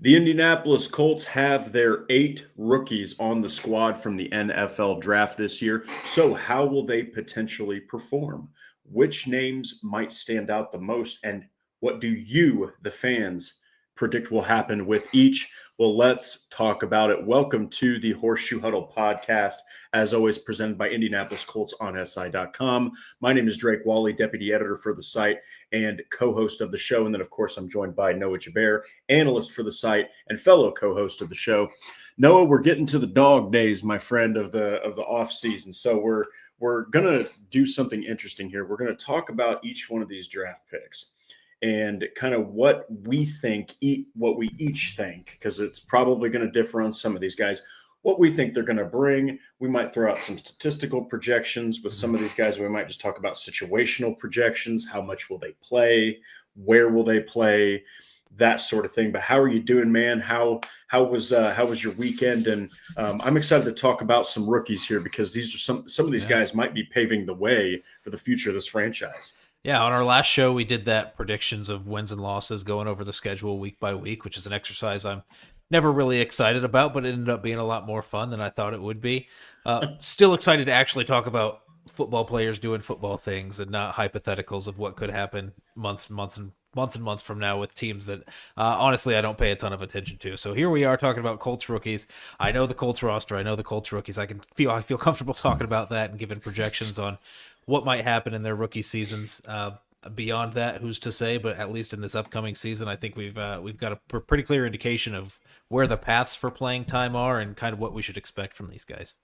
The Indianapolis Colts have their 8 rookies on the squad from the NFL draft this year. So, how will they potentially perform? Which names might stand out the most? And what do you, the fans, predict will happen with each? Well, let's talk about it. Welcome to the Horseshoe Huddle Podcast, as always, presented by Indianapolis Colts on SI.com. My name is Drake Wally, deputy editor for the site and co-host of the show. And then, of course, I'm joined by Noah Jabber, analyst for the site and fellow co-host of the show. Noah, we're getting to the dog days, my friend, of the off season. So we're gonna do something interesting here. We're gonna talk about each one of these draft picks and kind of what we think, what we each think, because it's probably going to differ on some of these guys, what we think they're going to bring. We might throw out some statistical projections with some of these guys. We might just talk about situational projections. How much will they play? Where will they play? That sort of thing. But how are you doing, man? How was your weekend? And I'm excited to talk about some rookies here because these are some of these guys might be paving the way for the future of this franchise. Yeah, on our last show, we did that predictions of wins and losses, going over the schedule week by week, which is an exercise I'm never really excited about, but it ended up being a lot more fun than I thought it would be. Still excited to actually talk about football players doing football things and not hypotheticals of what could happen months from now with teams that honestly I don't pay a ton of attention to. So here we are talking about Colts rookies. I know the Colts roster. I know the Colts rookies. I feel comfortable talking about that and giving projections on what might happen in their rookie seasons. Beyond that, who's to say? But at least in this upcoming season, I think we've got a pretty clear indication of where the paths for playing time are and kind of what we should expect from these guys.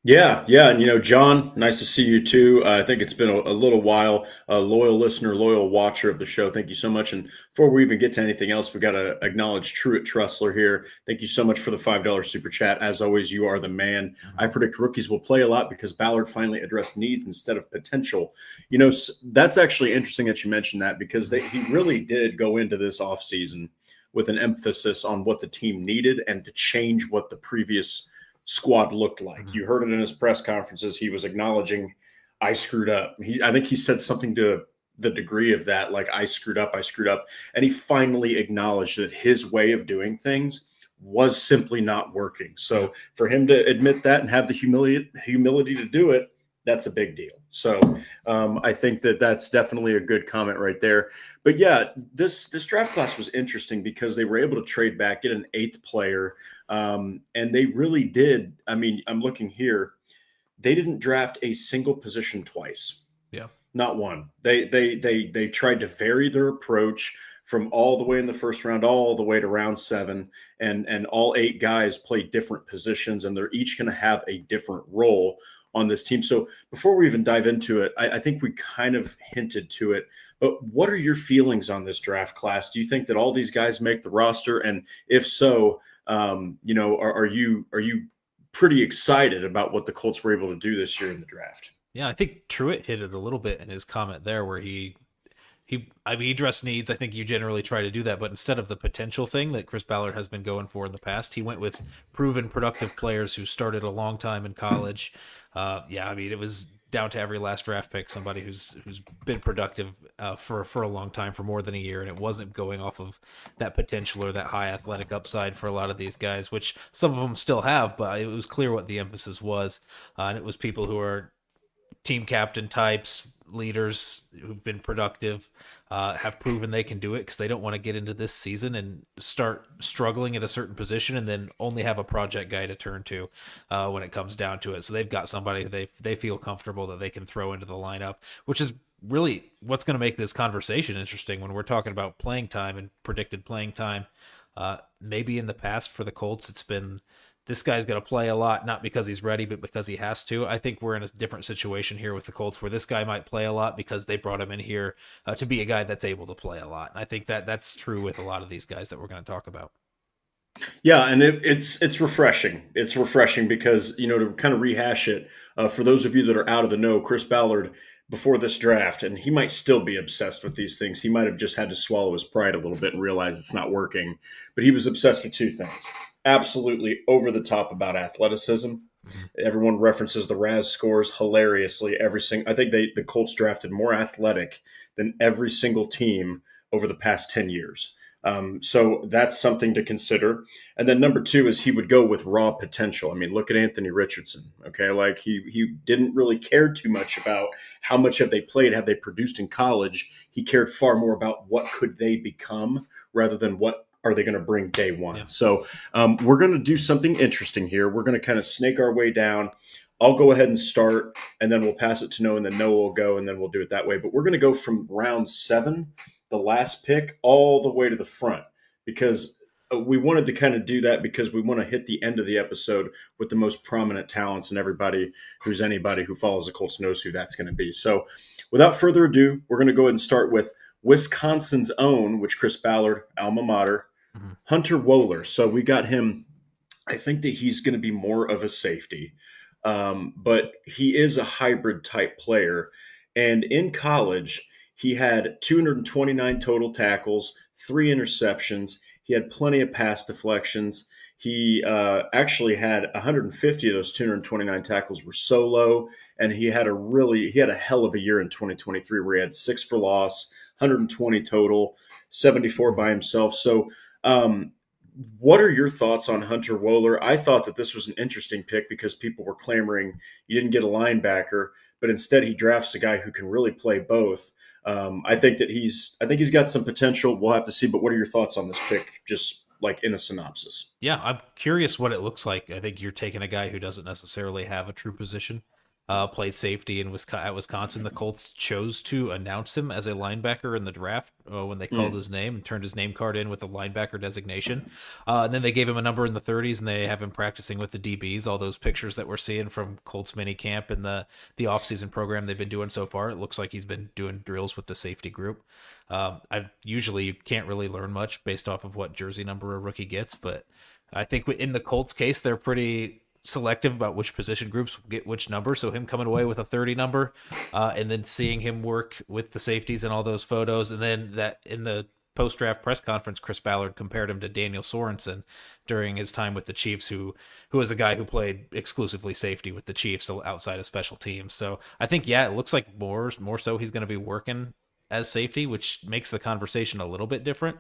Yeah. And, John, nice to see you too. I think it's been a little while. A loyal listener, loyal watcher of the show. Thank you so much. And before we even get to anything else, we got to acknowledge Truett Trussler here. Thank you so much for the $5 super chat. As always, you are the man. I predict rookies will play a lot because Ballard finally addressed needs instead of potential. That's actually interesting that you mentioned that because he really did go into this offseason with an emphasis on what the team needed and to change what the previous squad looked like. You heard it in his press conferences. He was acknowledging, I screwed up. I think he said something to the degree of that, like, I screwed up. And he finally acknowledged that his way of doing things was simply not working. So for him to admit that and have the humility to do it, that's a big deal. So I think that's definitely a good comment right there. But yeah, this draft class was interesting because they were able to trade back, get an 8th player, and they really did. I mean, I'm looking here. They didn't draft a single position twice. Yeah, not one. They tried to vary their approach from all the way in the first round, all the way to round 7, and all 8 guys play different positions, and they're each going to have a different role on this team. So before we even dive into it, I think we kind of hinted to it, but what are your feelings on this draft class? Do you think that all these guys make the roster? And if so, are you pretty excited about what the Colts were able to do this year in the draft? Yeah, I think Truett hit it a little bit in his comment there where he addressed needs. I think you generally try to do that, but instead of the potential thing that Chris Ballard has been going for in the past, he went with proven productive players who started a long time in college. It was down to every last draft pick, somebody who's been productive for a long time, for more than a year, and it wasn't going off of that potential or that high athletic upside for a lot of these guys, which some of them still have, but it was clear what the emphasis was, and it was people who are team captain types, leaders who've been productive, have proven they can do it because they don't want to get into this season and start struggling at a certain position and then only have a project guy to turn to when it comes down to it. So they've got somebody they feel comfortable that they can throw into the lineup, which is really what's going to make this conversation interesting when we're talking about playing time and predicted playing time. Maybe in the past for the Colts, it's been this guy's going to play a lot, not because he's ready, but because he has to. I think we're in a different situation here with the Colts where this guy might play a lot because they brought him in here to be a guy that's able to play a lot. And I think that's true with a lot of these guys that we're going to talk about. Yeah, and it's refreshing. It's refreshing because, to kind of rehash it, for those of you that are out of the know, Chris Ballard, before this draft, and he might still be obsessed with these things. He might have just had to swallow his pride a little bit and realize it's not working. But he was obsessed with 2 things. Absolutely over the top about athleticism. Everyone references the RAS scores hilariously. I think the Colts drafted more athletic than every single team over the past 10 years. So that's something to consider. And then number two is he would go with raw potential. I mean, look at Anthony Richardson. Okay, like he didn't really care too much about how much have they played, have they produced in college. He cared far more about what could they become rather than what are they going to bring day one. Yeah. So we're going to do something interesting here. We're going to kind of snake our way down. I'll go ahead and start, and then we'll pass it to Noah, and then Noah will go, and then we'll do it that way. But we're going to go from round 7, the last pick, all the way to the front, because we wanted to kind of do that because we want to hit the end of the episode with the most prominent talents, and anybody who follows the Colts knows who that's going to be. So without further ado, we're going to go ahead and start with Wisconsin's own, which Chris Ballard, alma mater, Hunter Wohler. So we got him. I think that he's going to be more of a safety. But he is a hybrid type player. And in college, he had 229 total tackles, 3 interceptions. He had plenty of pass deflections. He actually had 150 of those 229 tackles were solo, and he had a hell of a year in 2023 where he had 6 for loss, 120 total, 74 by himself. So what are your thoughts on Hunter Wohler? I thought that this was an interesting pick because people were clamoring you didn't get a linebacker, but instead he drafts a guy who can really play both. I think he's got some potential. We'll have to see. But what are your thoughts on this pick? Just like in a synopsis. Yeah, I'm curious what it looks like. I think you're taking a guy who doesn't necessarily have a true position. Played safety at Wisconsin. The Colts chose to announce him as a linebacker in the draft when they called his name and turned his name card in with a linebacker designation. And then they gave him a number in the 30s, and they have him practicing with the DBs. All those pictures that we're seeing from Colts mini camp and the offseason program they've been doing so far, it looks like he's been doing drills with the safety group. You can't really learn much based off of what jersey number a rookie gets, but I think in the Colts case, they're pretty selective about which position groups get which number. So him coming away with a 30 number, and then seeing him work with the safeties and all those photos, and then that in the post-draft press conference, Chris Ballard compared him to Daniel Sorensen during his time with the Chiefs, who was a guy who played exclusively safety with the Chiefs, so outside of special teams. So I think it looks like more so he's going to be working as safety, which makes the conversation a little bit different.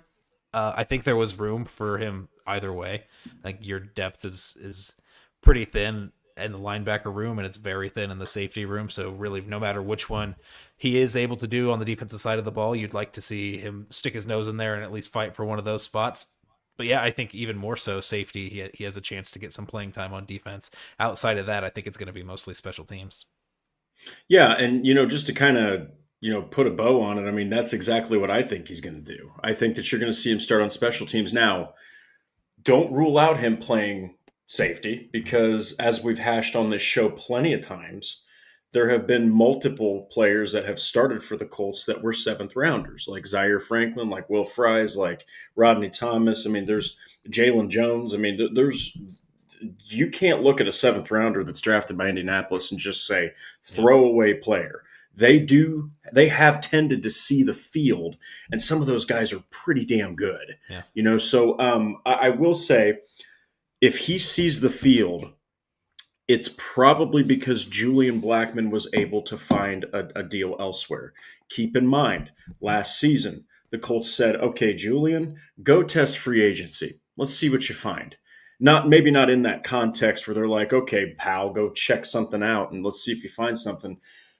I think there was room for him either way. Like your depth is pretty thin in the linebacker room, and it's very thin in the safety room. So really, no matter which one he is able to do on the defensive side of the ball, you'd like to see him stick his nose in there and at least fight for one of those spots. But yeah, I think even more so safety, he has a chance to get some playing time on defense. Outside of that, I think it's going to be mostly special teams. Yeah, and just to kind of put a bow on it, I mean that's exactly what I think he's going to do. I think that you're going to see him start on special teams. Now, don't rule out him playing safety, because as we've hashed on this show plenty of times, there have been multiple players that have started for the Colts that were 7th rounders, like Zaire Franklin, like Will Fries, like Rodney Thomas. I mean, there's Jalen Jones. I mean, you can't look at a 7th rounder that's drafted by Indianapolis and just say throwaway player. They have tended to see the field, and some of those guys are pretty damn good. Yeah. So I will say, if he sees the field, it's probably because Julian Blackmon was able to find a deal elsewhere. Keep in mind, last season, the Colts said, okay, Julian, go test free agency. Let's see what you find. Maybe not in that context where they're like, okay, pal, go check something out and let's see if you find something.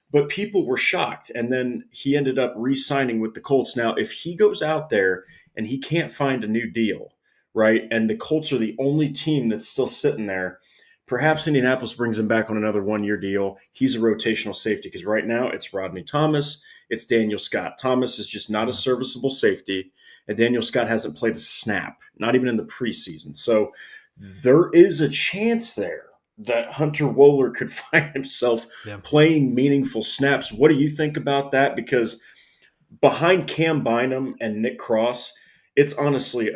But people were shocked. And then he ended up re-signing with the Colts. Now, if he goes out there and he can't find a new deal, right, and the Colts are the only team that's still sitting there, perhaps Indianapolis brings him back on another 1-year deal. He's a rotational safety because right now it's Rodney Thomas, it's Daniel Scott. Thomas is just not a serviceable safety, and Daniel Scott hasn't played a snap, not even in the preseason. So there is a chance there that Hunter Wohler could find himself playing meaningful snaps. What do you think about that? Because behind Cam Bynum and Nick Cross, it's honestly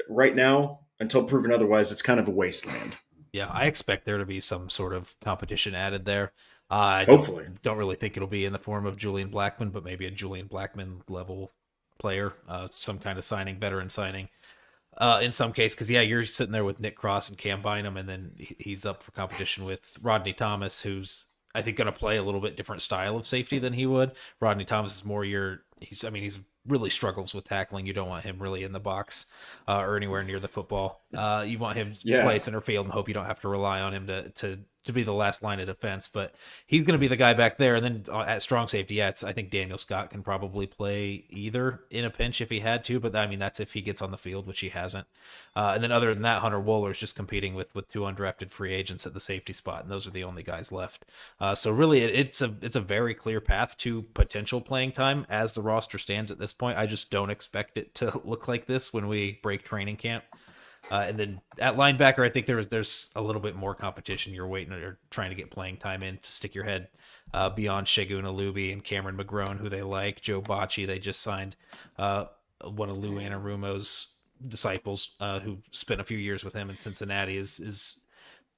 right now, until proven otherwise, it's kind of a wasteland. Yeah, I expect there to be some sort of competition added there. Hopefully. Don't really think it'll be in the form of Julian Blackmon, but maybe a Julian Blackmon level player, some kind of veteran signing. In some case, because you're sitting there with Nick Cross and Cam Bynum, and then he's up for competition with Rodney Thomas, who's I think going to play a little bit different style of safety than he would. Rodney Thomas is more he's really struggles with tackling. You don't want him really in the box or anywhere near the football. You want him to play Yeah. center field and hope you don't have to rely on him to be the last line of defense. But he's going to be the guy back there. And then at strong safety, I think Daniel Scott can probably play either in a pinch if he had to. But I mean, that's if he gets on the field, which he hasn't. And then other than that, Hunter Wohler's just competing with two undrafted free agents at the safety spot, and those are the only guys left. So really, it's a very clear path to potential playing time as the roster stands at this point. I just don't expect it to look like this when we break training camp. And then at linebacker, I think there's a little bit more competition. You're waiting or trying to get playing time in to stick your head beyond Segun Alubi and Cameron McGrone, who they like. Joe Bocci, they just signed one of Lou Anarumo's disciples, who spent a few years with him in Cincinnati, is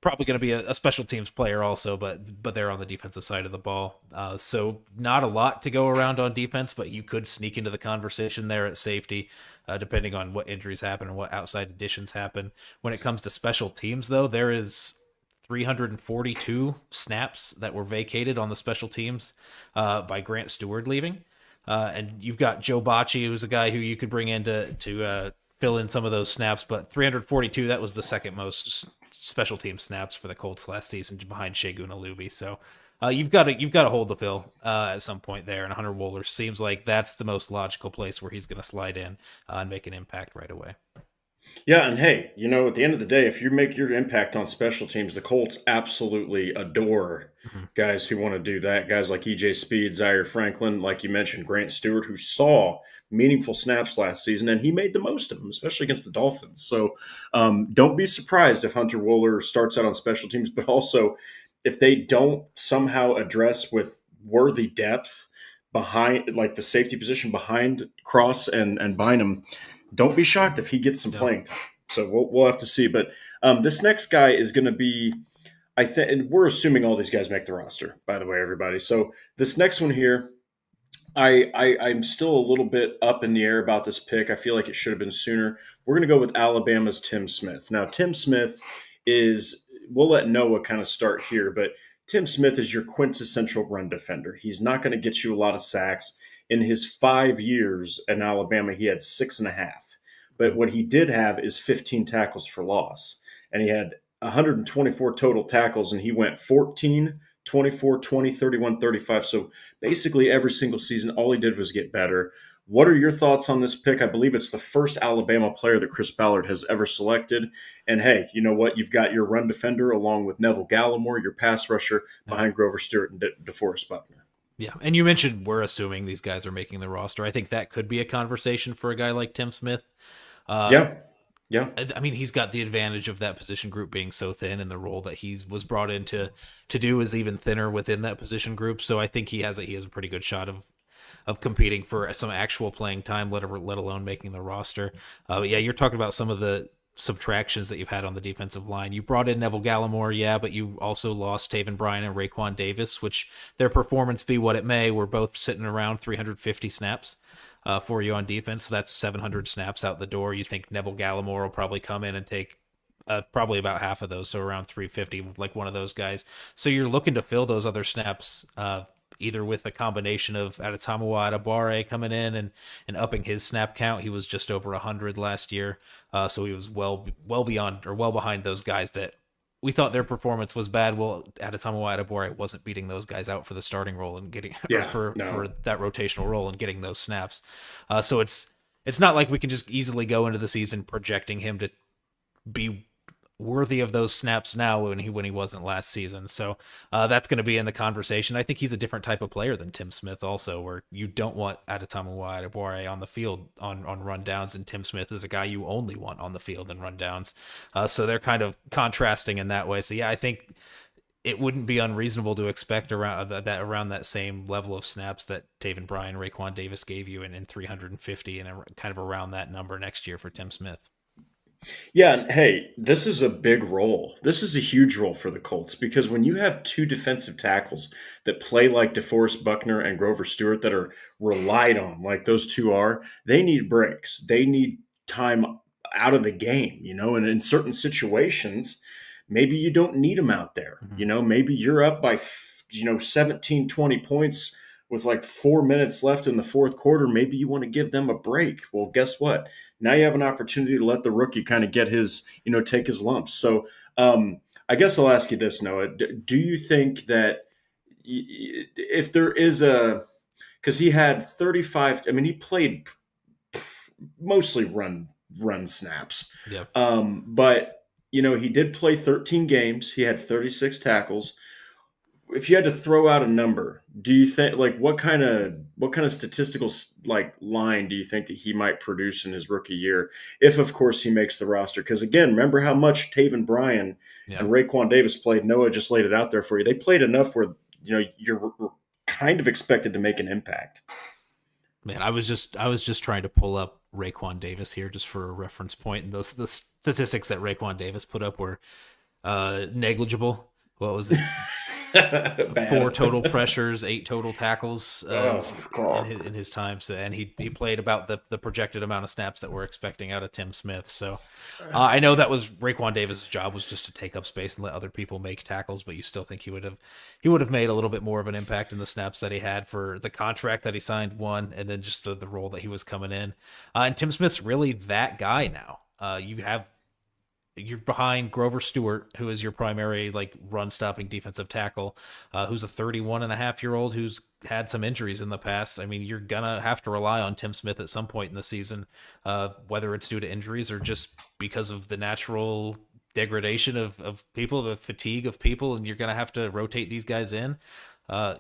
probably going to be a special teams player also, but they're on the defensive side of the ball. So not a lot to go around on defense, but you could sneak into the conversation there at safety, depending on what injuries happen and what outside additions happen. When it comes to special teams, though, there is 342 snaps that were vacated on the special teams by Grant Stewart leaving. And you've got Joe Bocci, who's a guy who you could bring in to fill in some of those snaps, but 342, that was the second most special team snaps for the Colts last season behind Segun Alubi. So you've got to hold the fill at some point there, and Hunter Wohler seems like that's the most logical place where he's going to slide in and make an impact right away. Yeah, and hey, at the end of the day, if you make your impact on special teams, the Colts absolutely adore guys who want to do that. Guys like EJ Speed, Zaire Franklin, like you mentioned, Grant Stewart, who saw meaningful snaps last season, and he made the most of them, especially against the Dolphins. So don't be surprised if Hunter Wohler starts out on special teams, but also if they don't somehow address with worthy depth behind, like the safety position behind Cross and Bynum, don't be shocked if he gets some playing time. So we'll have to see. But this next guy is going to be, I think, and we're assuming all these guys make the roster, by the way, everybody. So this next one here, I'm still a little bit up in the air about this pick. I feel like it should have been sooner. We're going to go with Alabama's Tim Smith. Now, Tim Smith is, we'll let Noah kind of start here, but Tim Smith is your quintessential run defender. He's not going to get you a lot of sacks. In his 5 years in Alabama, he had 6.5. But what he did have is 15 tackles for loss. And he had 124 total tackles, and he went 14, 24, 20, 31, 35. So basically every single season, all he did was get better. What are your thoughts on this pick? I believe it's the first Alabama player that Chris Ballard has ever selected. And hey, you know what? You've got your run defender along with Neville Gallimore, your pass rusher behind Grover Stewart and DeForest Buckner. Yeah, and you mentioned we're assuming these guys are making the roster. I think that could be a conversation for a guy like Tim Smith. Yeah. I mean, he's got the advantage of that position group being so thin, and the role that he was brought in to do is even thinner within that position group. So I think he has a pretty good shot of competing for some actual playing time, let alone making the roster. But yeah, you're talking about some of the subtractions that you've had on the defensive line. You brought in Neville Gallimore, yeah, but you also lost Taven Bryan and Raekwon Davis, which their performance be what it may, were both sitting around 350 snaps for you on defense. So that's 700 snaps out the door. You think Neville Gallimore will probably come in and take probably about half of those, so around 350, like one of those guys. So you're looking to fill those other snaps either with a combination of Adetomiwa Adebawore coming in and upping his snap count. He was just over 100 last year, so he was well beyond or well behind those guys that we thought their performance was bad. Well, Adetomiwa Adebawore wasn't beating those guys out for the starting role and getting for that rotational role and getting those snaps. So it's not like we can just easily go into the season projecting him to be worthy of those snaps now when he wasn't last season. So that's going to be in the conversation. I think he's a different type of player than Tim Smith also, where you don't want Adetomiwa Adebawore on the field on rundowns, and Tim Smith is a guy you only want on the field in rundowns. So they're kind of contrasting in that way. So yeah, I think it wouldn't be unreasonable to expect around that same level of snaps that Taven Bryan, Raekwon Davis gave you in 350 and kind of around that number next year for Tim Smith. Yeah, and hey, this is a big role. This is a huge role for the Colts because when you have two defensive tackles that play like DeForest Buckner and Grover Stewart that are relied on, like those two are, they need breaks. They need time out of the game, and in certain situations, maybe you don't need them out there. Maybe you're up by, 17, 20 points with like 4 minutes left in the fourth quarter, maybe you want to give them a break. Well, guess what? Now you have an opportunity to let the rookie kind of get his, take his lumps. So I guess I'll ask you this, Noah. Do you think that if there is because he had 35, I mean, he played mostly run snaps. Yeah. But he did play 13 games. He had 36 tackles. If you had to throw out a number, do you think like what kind of statistical like line do you think that he might produce in his rookie year, if of course he makes the roster? Because again, remember how much Taven Bryan Yeah. and Raekwon Davis played. Noah just laid it out there for you. They played enough where you're kind of expected to make an impact. Man, I was just trying to pull up Raekwon Davis here just for a reference point, and the statistics that Raekwon Davis put up were negligible. What was it? 4 total pressures, 8 total tackles in his time. So, and he played about the projected amount of snaps that we're expecting out of Tim Smith. So I know that was Raekwon Davis' job was just to take up space and let other people make tackles, but you still think he would have made a little bit more of an impact in the snaps that he had for the contract that he signed, one, and then just the role that he was coming in. And Tim Smith's really that guy now. You're behind Grover Stewart, who is your primary like run stopping defensive tackle, who's a 31-and-a-half-year-old who's had some injuries in the past. I mean, you're gonna have to rely on Tim Smith at some point in the season, whether it's due to injuries or just because of the natural degradation of people, the fatigue of people, and you're gonna have to rotate these guys in.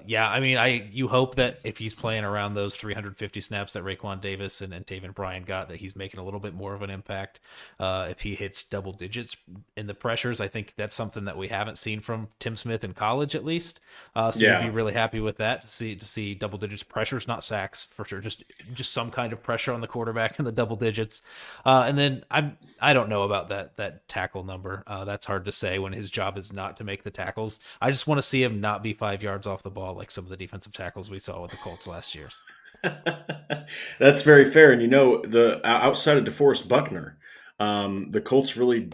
Yeah, I mean, you hope that if he's playing around those 350 snaps that Raekwon Davis and Taven Bryan got, that he's making a little bit more of an impact. If he hits double digits in the pressures, I think that's something that we haven't seen from Tim Smith in college, at least. So you'd be really happy with that to see double digits pressures, not sacks for sure, just some kind of pressure on the quarterback in the double digits. And then I don't know about that tackle number. That's hard to say when his job is not to make the tackles. I just want to see him not be 5 yards off the ball like some of the defensive tackles we saw with the Colts last year. That's very fair. And the outside of DeForest Buckner, the Colts really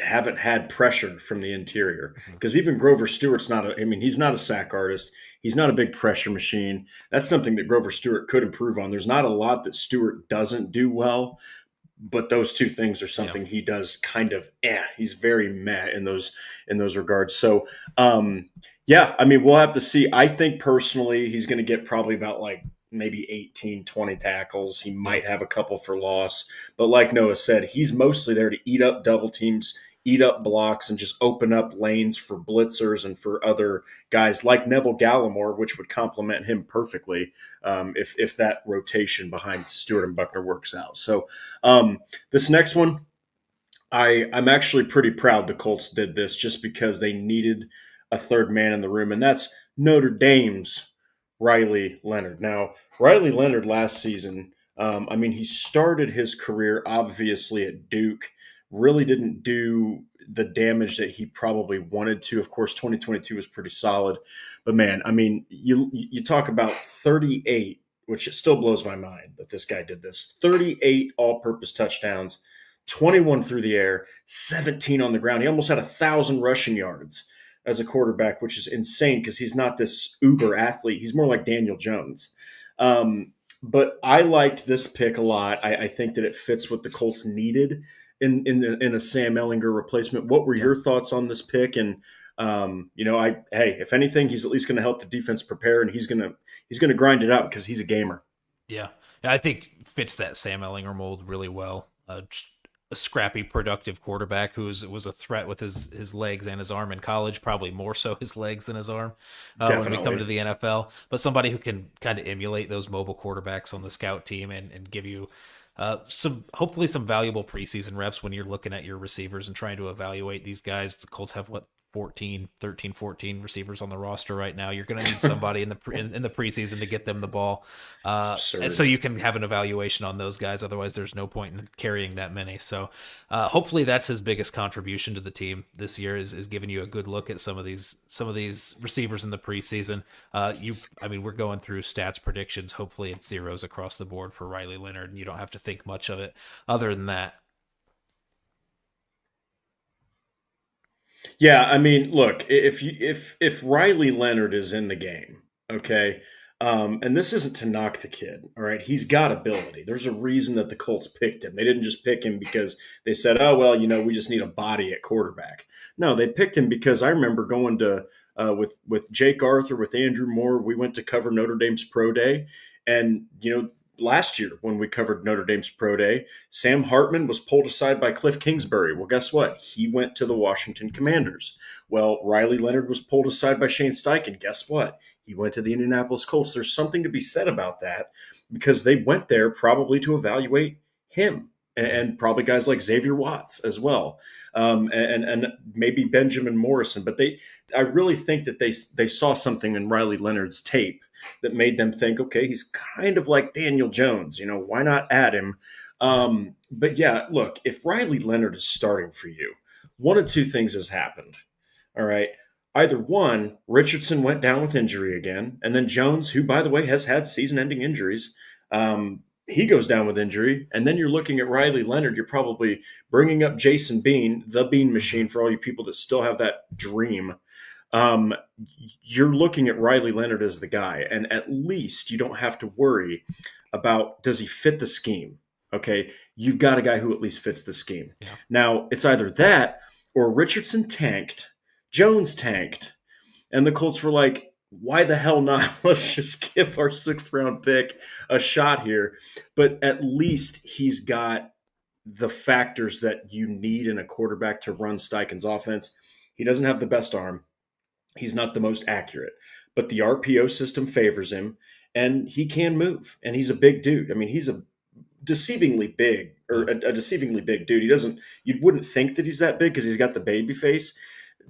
haven't had pressure from the interior, because even Grover Stewart's he's not a sack artist. He's not a big pressure machine. That's something that Grover Stewart could improve on. There's not a lot that Stewart doesn't do well, but those two things are something he does kind of, he's very meh in those regards. So, I mean, we'll have to see. I think personally, he's going to get probably about like maybe 18, 20 tackles. He might have a couple for loss, but like Noah said, he's mostly there to eat up double teams, eat up blocks, and just open up lanes for blitzers and for other guys like Neville Gallimore, which would complement him perfectly if that rotation behind Stewart and Buckner works out. So this next one, I'm actually pretty proud the Colts did this, just because they needed a third man in the room, and that's Notre Dame's Riley Leonard. Now, Riley Leonard last season, he started his career obviously at Duke, really didn't do the damage that he probably wanted to. Of course, 2022 was pretty solid, but man, I mean, you talk about 38, which it still blows my mind that this guy did this. 38 all-purpose touchdowns, 21 through the air, 17 on the ground. He almost had 1,000 rushing yards as a quarterback, which is insane because he's not this uber athlete. He's more like Daniel Jones. But I liked this pick a lot. I think that it fits what the Colts needed in a Sam Ehlinger replacement. What were your thoughts on this pick? And if anything, he's at least going to help the defense prepare, and he's going to grind it out because he's a gamer. Yeah, I think fits that Sam Ehlinger mold really well. A scrappy, productive quarterback who was a threat with his legs and his arm in college, probably more so his legs than his arm when we come to the NFL. But somebody who can kind of emulate those mobile quarterbacks on the scout team and give you hopefully some valuable preseason reps when you're looking at your receivers and trying to evaluate these guys. The Colts have 14 receivers on the roster right now. You're going to need somebody in the preseason to get them the ball, and so you can have an evaluation on those guys. Otherwise, there's no point in carrying that many. So, hopefully, that's his biggest contribution to the team this year is giving you a good look at some of these receivers in the preseason. We're going through stats predictions. Hopefully, it's zeros across the board for Riley Leonard, and you don't have to think much of it other than that. Yeah, I mean, look, if Riley Leonard is in the game, okay, And this isn't to knock the kid, all right? He's got ability. There's a reason that the Colts picked him. They didn't just pick him because they said, oh, well, we just need a body at quarterback. No, they picked him because I remember going to with Jake Arthur, with Andrew Moore, we went to cover Notre Dame's pro day. And, last year when we covered Notre Dame's pro day, Sam Hartman was pulled aside by Cliff Kingsbury. Well, guess what? He went to the Washington Commanders. Well, Riley Leonard was pulled aside by Shane Steichen. Guess what? He went to the Indianapolis Colts. There's something to be said about that because they went there probably to evaluate him and probably guys like Xavier Watts as well, and maybe Benjamin Morrison. But I really think that they saw something in Riley Leonard's tape that made them think, okay, he's kind of like Daniel Jones. Why not add him? But yeah, look, if Riley Leonard is starting for you, one of two things has happened. All right. Either one, Richardson went down with injury again, and then Jones, who, by the way, has had season-ending injuries, he goes down with injury, and then you're looking at Riley Leonard. You're probably bringing up Jason Bean, the Bean Machine, for all you people that still have that dream. You're looking at Riley Leonard as the guy, and at least you don't have to worry about, does he fit the scheme? Okay, you've got a guy who at least fits the scheme. Yeah. Now, it's either that or Richardson tanked, Jones tanked, and the Colts were like, why the hell not? Let's just give our 6th round pick a shot here. But at least he's got the factors that you need in a quarterback to run Steichen's offense. He doesn't have the best arm. He's not the most accurate, but the RPO system favors him, and he can move, and he's a big dude. I mean, he's a deceivingly big dude. You wouldn't think that he's that big because he's got the baby face.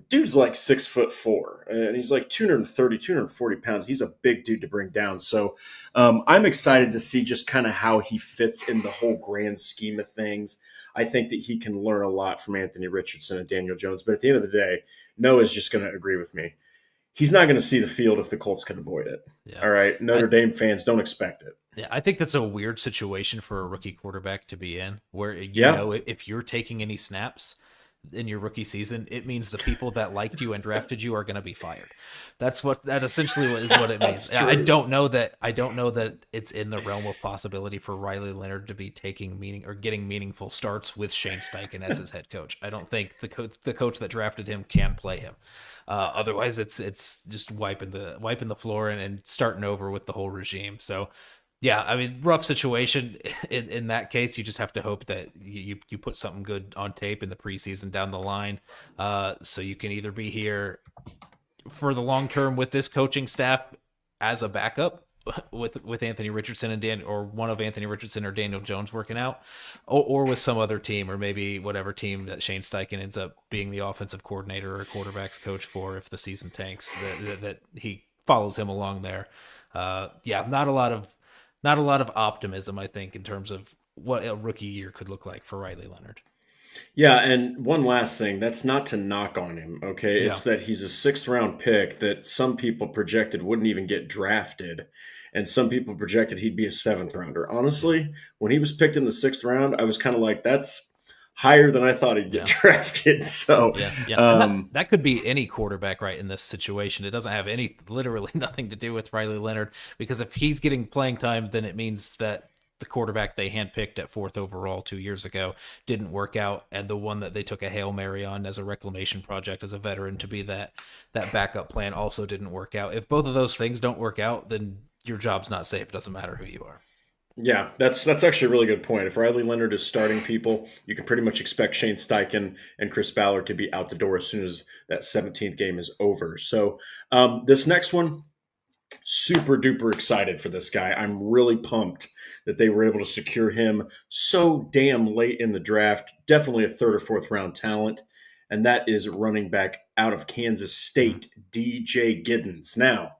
Dude's like 6'4", and he's like 230, 240 pounds. He's a big dude to bring down. So I'm excited to see just kind of how he fits in the whole grand scheme of things. I think that he can learn a lot from Anthony Richardson and Daniel Jones. But at the end of the day, Noah's just going to agree with me. He's not going to see the field if the Colts can avoid it. Yeah. All right. Notre Dame fans, don't expect it. Yeah, I think that's a weird situation for a rookie quarterback to be in, where, if you're taking any snaps in your rookie season, it means the people that liked you and drafted you are going to be fired. That essentially is what it means. I don't know that it's in the realm of possibility for Riley Leonard to be getting meaningful starts with Shane Steichen as his head coach. I don't think the coach that drafted him can play him. Otherwise, it's just wiping the floor and starting over with the whole regime. So, yeah, I mean, rough situation. In that case, you just have to hope that you put something good on tape in the preseason down the line, so you can either be here for the long term with this coaching staff as a backup with Anthony Richardson or one of Anthony Richardson or Daniel Jones working out, or with some other team, or maybe whatever team that Shane Steichen ends up being the offensive coordinator or quarterbacks coach for if the season tanks, that he follows him along there. Not a lot of optimism, I think, in terms of what a rookie year could look like for Riley Leonard. Yeah, and one last thing, that's not to knock on him, okay? It's that he's a 6th round pick that some people projected wouldn't even get drafted, and some people projected he'd be a 7th rounder. Honestly, when he was picked in the 6th round, I was kind of like, that's higher than I thought he'd get drafted. So that could be any quarterback, right, in this situation. It doesn't have literally nothing to do with Riley Leonard, because if he's getting playing time, then it means that the quarterback they handpicked at 4th overall 2 years ago didn't work out, and the one that they took a Hail Mary on as a reclamation project as a veteran to be that backup plan also didn't work out. If both of those things don't work out, then your job's not safe. It doesn't matter who you are. Yeah, that's actually a really good point. If Riley Leonard is starting people, you can pretty much expect Shane Steichen and Chris Ballard to be out the door as soon as that 17th game is over. So this next one, super duper excited for this guy. I'm really pumped that they were able to secure him so damn late in the draft. Definitely a 3rd or 4th round talent. And that is running back out of Kansas State, DJ Giddens. Now,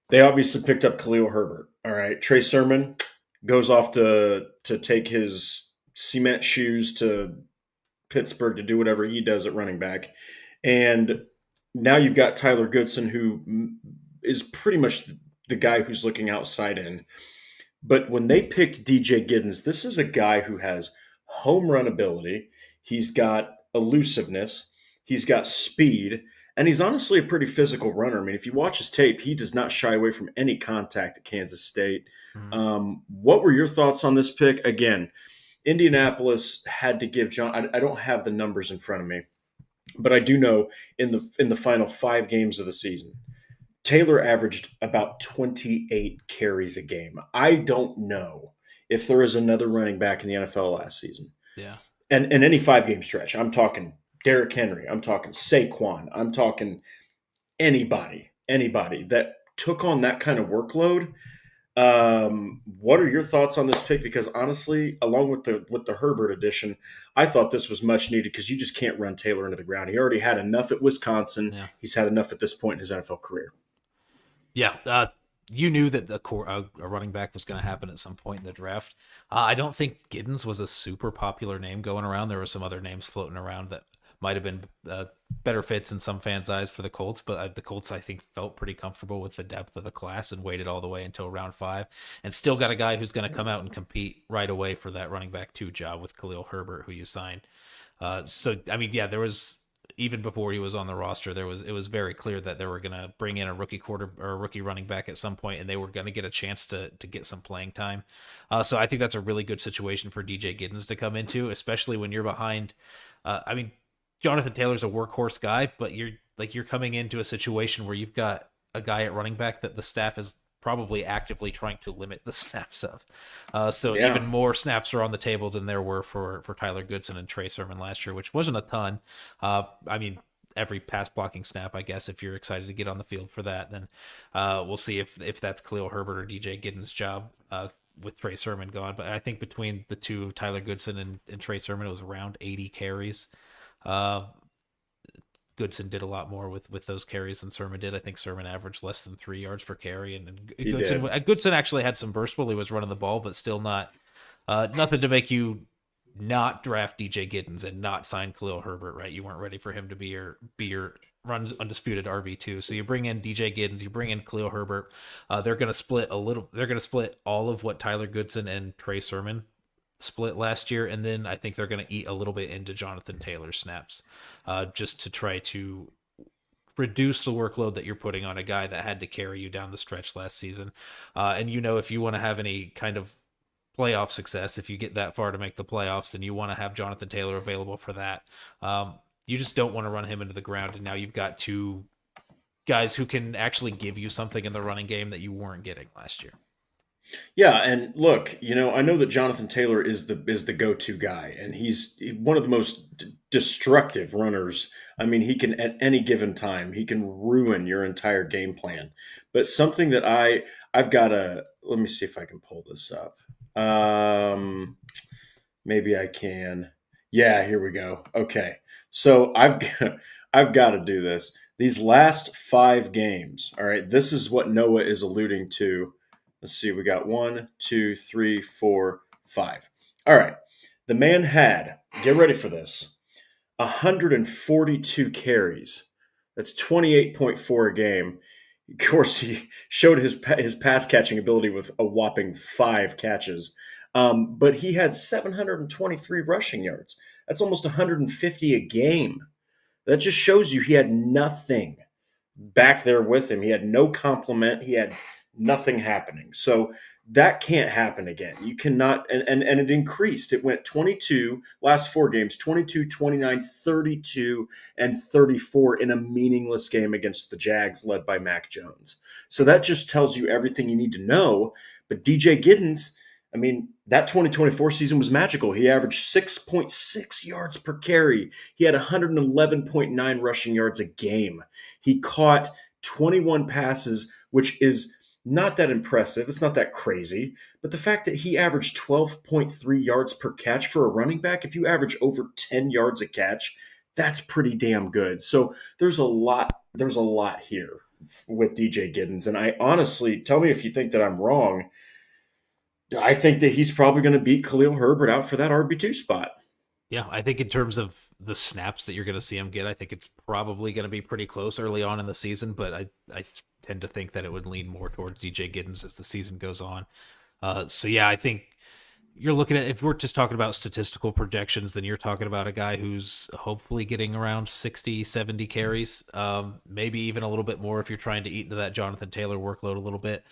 they obviously picked up Khalil Herbert. All right. Trey Sermon goes off to take his cement shoes to Pittsburgh to do whatever he does at running back. And now you've got Tyler Goodson, who is pretty much the guy who's looking outside in. But when they picked DJ Giddens, this is a guy who has home run ability. He's got elusiveness. He's got speed. And he's honestly a pretty physical runner. I mean, if you watch his tape, he does not shy away from any contact at Kansas State. Mhm. What were your thoughts on this pick? Again, Indianapolis had to give John. I don't have the numbers in front of me, but I do know in the final 5 games of the season, Taylor averaged about 28 carries a game. I don't know if there is another running back in the NFL last season. Yeah. And in any 5 game stretch, I'm talking Derrick Henry, I'm talking Saquon, I'm talking anybody that took on that kind of workload. What are your thoughts on this pick? Because honestly, along with the Herbert edition, I thought this was much needed because you just can't run Taylor into the ground. He already had enough at Wisconsin. Yeah. He's had enough at this point in his NFL career. Yeah. You knew that a running back was going to happen at some point in the draft. I don't think Giddens was a super popular name going around. There were some other names floating around that might have been better fits in some fans' eyes for the Colts, but the Colts, I think, felt pretty comfortable with the depth of the class and waited all the way until round 5 and still got a guy who's going to come out and compete right away for that running back 2 job with Khalil Herbert, who you signed. So, I mean, yeah, there was, even before he was on the roster, it was very clear that they were going to bring in a rookie quarter or a rookie running back at some point, and they were going to get a chance to get some playing time. So I think that's a really good situation for DJ Giddens to come into, especially when you're behind. I mean, Jonathan Taylor's a workhorse guy, but you're coming into a situation where you've got a guy at running back that the staff is probably actively trying to limit the snaps of. So Yeah. even more snaps are on the table than there were for Tyler Goodson and Trey Sermon last year, which wasn't a ton. I mean, every pass blocking snap, I guess, if you're excited to get on the field for that, then we'll see if that's Khalil Herbert or DJ Giddens' job with Trey Sermon gone. But I think between the two, Tyler Goodson and Trey Sermon, it was around 80 carries. Goodson did a lot more with those carries than Sermon did. I think Sermon averaged less than 3 yards per carry, and Goodson actually had some bursts while he was running the ball, but still not nothing to make you not draft DJ Giddens and not sign Khalil Herbert, right? You weren't ready for him to be your runs undisputed RB2. So you bring in DJ Giddens, you bring in Khalil Herbert. They're going to split all of what Tyler Goodson and Trey Sermon split last year, and then I think they're going to eat a little bit into Jonathan Taylor's snaps, just to try to reduce the workload that you're putting on a guy that had to carry you down the stretch last season. And if you want to have any kind of playoff success, if you get that far to make the playoffs, then you want to have Jonathan Taylor available for that. You just don't want to run him into the ground, and now you've got 2 guys who can actually give you something in the running game that you weren't getting last year. Yeah, and look, I know that Jonathan Taylor is the go-to guy, and he's one of the most destructive runners. I mean, he can at any given time, he can ruin your entire game plan. But something that I've got to, let me see if I can pull this up. Maybe I can. Yeah, here we go. Okay. So I've got to do this. These last 5 games, all right, this is what Noah is alluding to. Let's see, we got 1, 2, 3, 4, 5. All right. The man had, get ready for this, 142 carries. That's 28.4 a game. Of course, he showed his pass catching ability with a whopping 5 catches. But he had 723 rushing yards. That's almost 150 a game. That just shows you he had nothing back there with him. He had no complement. He had nothing happening. So that can't happen again. You cannot, and it increased. It went 22, last 4 games, 22, 29, 32, and 34 in a meaningless game against the Jags led by Mac Jones. So that just tells you everything you need to know. But DJ Giddens, I mean, that 2024 season was magical. He averaged 6.6 yards per carry. He had 111.9 rushing yards a game. He caught 21 passes, which is not that impressive. It's not that crazy. But the fact that he averaged 12.3 yards per catch for a running back, if you average over 10 yards a catch, that's pretty damn good. So there's a lot here with DJ Giddens. And I honestly, tell me if you think that I'm wrong, I think that he's probably going to beat Khalil Herbert out for that RB2 spot. Yeah, I think in terms of the snaps that you're going to see him get, I think it's probably going to be pretty close early on in the season, but I tend to think that it would lean more towards DJ Giddens as the season goes on. So yeah, I think you're looking at, if we're just talking about statistical projections, then you're talking about a guy who's hopefully getting around 60, 70 carries, maybe even a little bit more if you're trying to eat into that Jonathan Taylor workload a little bit.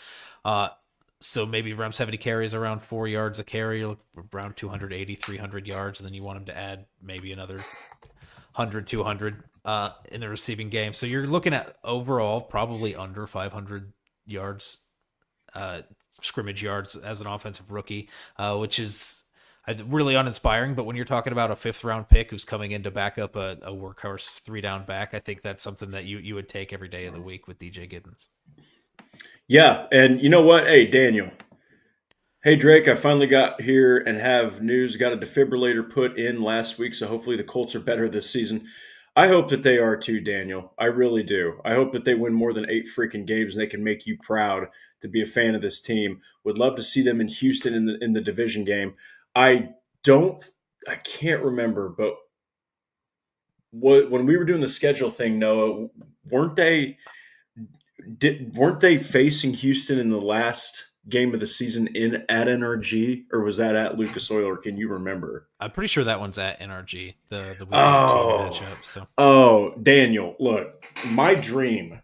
So maybe around 70 carries, around 4 yards a carry, you're around 280, 300 yards, and then you want him to add maybe another 100, 200 in the receiving game. So you're looking at overall probably under 500 yards, scrimmage yards as an offensive rookie, which is really uninspiring. But when you're talking about a 5th-round pick who's coming in to back up a workhorse 3-down back, I think that's something that you would take every day of the week with DJ Giddens. Yeah, and you know what? Hey, Daniel. Hey, Drake, I finally got here and have news. Got a defibrillator put in last week, so hopefully the Colts are better this season. I hope that they are too, Daniel. I really do. I hope that they win more than 8 freaking games and they can make you proud to be a fan of this team. Would love to see them in Houston in the division game. I can't remember, but when we were doing the schedule thing, Noah, weren't they facing Houston in the last game of the season at NRG, or was that at Lucas Oil? Or can you remember? I'm pretty sure that one's at NRG, the week 18 matchup. So, Daniel, look, my dream.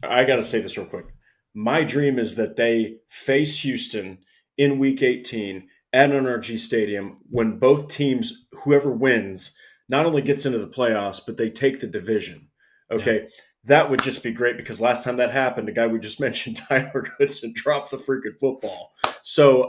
I got to say this real quick. My dream is that they face Houston in week 18 at NRG Stadium when both teams, whoever wins, not only gets into the playoffs, but they take the division. Okay. Yeah. That would just be great because last time that happened, the guy we just mentioned, Tyler Goodson, dropped the freaking football. So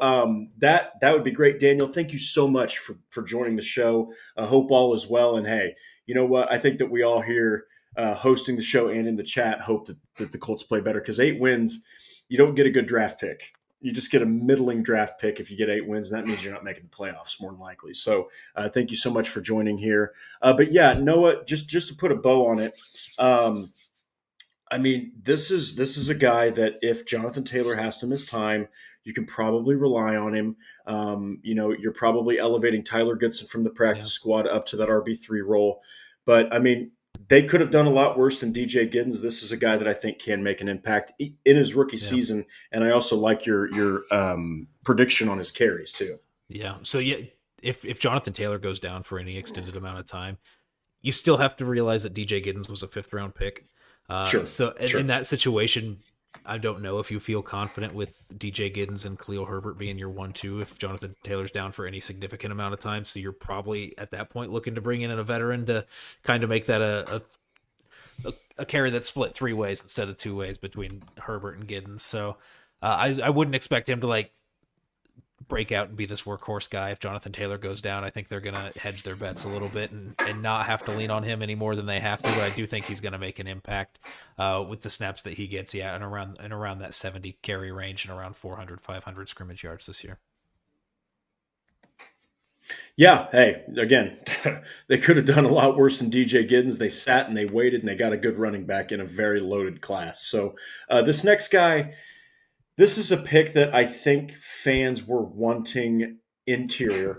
that would be great. Daniel, thank you so much for joining the show. I hope all is well. And hey, you know what? I think that we all here hosting the show and in the chat hope that the Colts play better because 8 wins, you don't get a good draft pick. You just get a middling draft pick if you get 8 wins, and that means you're not making the playoffs more than likely. So thank you so much for joining here. But yeah, Noah, just to put a bow on it, I mean, this is a guy that if Jonathan Taylor has to miss time, you can probably rely on him. You're probably elevating Tyler Goodson from the practice squad up to that RB3 role. But, I mean, they could have done a lot worse than DJ Giddens. This is a guy that I think can make an impact in his rookie season. And I also like your prediction on his carries, too. Yeah. So, yeah, if Jonathan Taylor goes down for any extended amount of time, you still have to realize that DJ Giddens was a 5th-round pick. Sure. So in that situation, I don't know if you feel confident with DJ Giddens and Khalil Herbert being your 1-2 if Jonathan Taylor's down for any significant amount of time. So you're probably at that point looking to bring in a veteran to kind of make that a carry that's split 3 ways instead of 2 ways between Herbert and Giddens. So I wouldn't expect him to break out and be this workhorse guy. If Jonathan Taylor goes down, I think they're going to hedge their bets a little bit and not have to lean on him any more than they have to. But I do think he's going to make an impact with the snaps that he gets. Yeah, and around that 70 carry range and around 400, 500 scrimmage yards this year. Yeah. Hey, again, they could have done a lot worse than DJ Giddens. They sat and they waited and they got a good running back in a very loaded class. So this next guy, this is a pick that I think fans were wanting interior,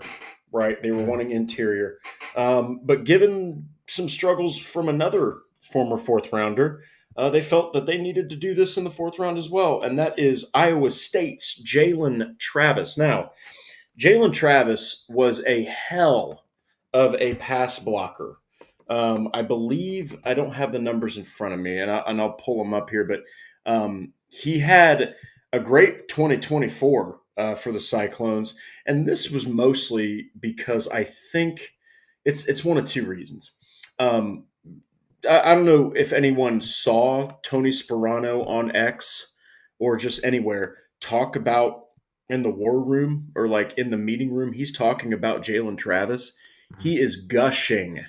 right? They were wanting interior. But given some struggles from another former 4th-rounder, they felt that they needed to do this in the 4th round as well, and that is Iowa State's Jalen Travis. Now, Jalen Travis was a hell of a pass blocker. I believe, I don't have the numbers in front of me, and I'll pull them up here, but he had a great 2024 for the Cyclones, and this was mostly because I think it's one of 2 reasons. I don't know if anyone saw Tony Sperano on X or just anywhere talk about in the war room or in the meeting room. He's talking about Jalen Travis. He is gushing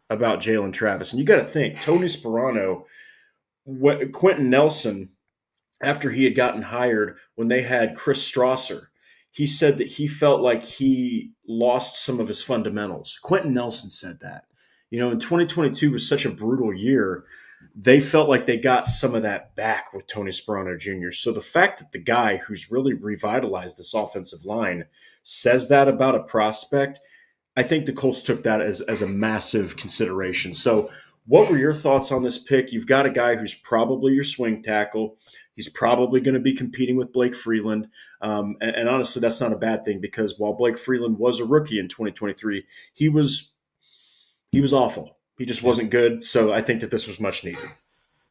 about Jalen Travis, and you got to think Tony Sperano, Quentin Nelson. After he had gotten hired, when they had Chris Strasser, he said that he felt like he lost some of his fundamentals. Quentin Nelson said that. In 2022 was such a brutal year, they felt like they got some of that back with Tony Sperano Jr. So the fact that the guy who's really revitalized this offensive line says that about a prospect, I think the Colts took that as a massive consideration. So What were your thoughts on this pick? You've got a guy who's probably your swing tackle. He's probably going to be competing with Blake Freeland. And honestly, that's not a bad thing because while Blake Freeland was a rookie in 2023, he was awful. He just Yeah. wasn't good. So I think that this was much needed.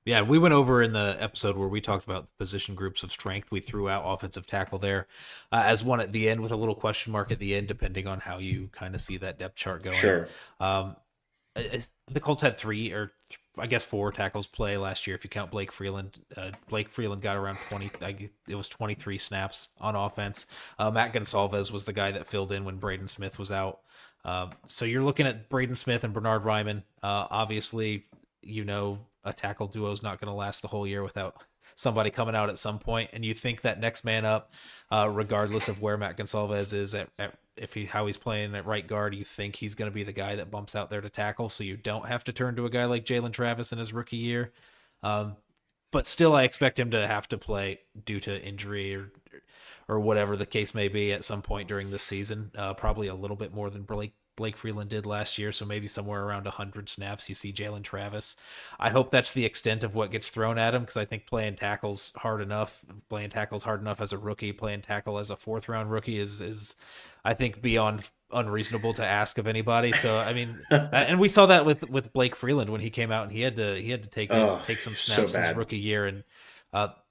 Yeah, we went over in the episode where we talked about the position groups of strength. We threw out offensive tackle there as one at the end with a little question mark at the end, depending on how you kind of see that depth chart going. Sure. Um, the Colts had I guess four tackles play last year if you count Blake Freeland. Blake Freeland got around 20. It was 23 snaps on offense. Matt Gonsalves was the guy that filled in when Braden Smith was out. So you're looking at Braden Smith and Bernard Ryman. Obviously, a tackle duo is not going to last the whole year without somebody coming out at some point. And you think that next man up, regardless of where Matt Gonsalves is how he's playing at right guard, you think he's going to be the guy that bumps out there to tackle. So you don't have to turn to a guy like Jalen Travis in his rookie year. But still, I expect him to have to play due to injury or whatever the case may be at some point during this season. Probably a little bit more than Blake Freeland did last year, so maybe somewhere around 100 snaps you see Jalen Travis. I hope that's the extent of what gets thrown at him because I think playing tackles hard enough as a rookie, playing tackle as a fourth-round rookie is I think beyond unreasonable to ask of anybody. So I mean, and we saw that with Blake Freeland when he came out and he had to take some snaps so his bad. rookie year and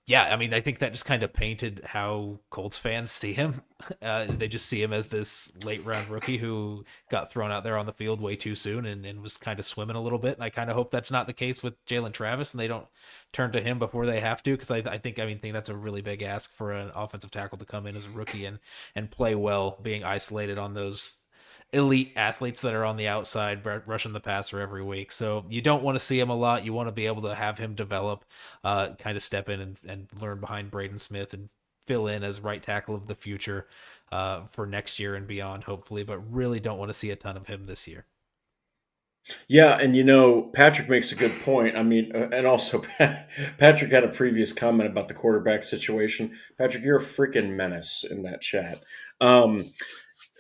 yeah, I mean, I think that just kind of painted how Colts fans see him. They just see him as this late round rookie who got thrown out there on the field way too soon and was kind of swimming a little bit. And I kind of hope that's not the case with Jalen Travis and they don't turn to him before they have to. Cause I think that's a really big ask for an offensive tackle to come in as a rookie and play well, being isolated on those elite athletes that are on the outside rushing the passer every week. So you don't want to see him a lot. You want to be able to have him develop, kind of step in and learn behind Braden Smith and fill in as right tackle of the future for next year and beyond, hopefully, but really don't want to see a ton of him this year. Yeah, and Patrick makes a good point. I mean, and also Patrick had a previous comment about the quarterback situation. Patrick, you're a freaking menace in that chat.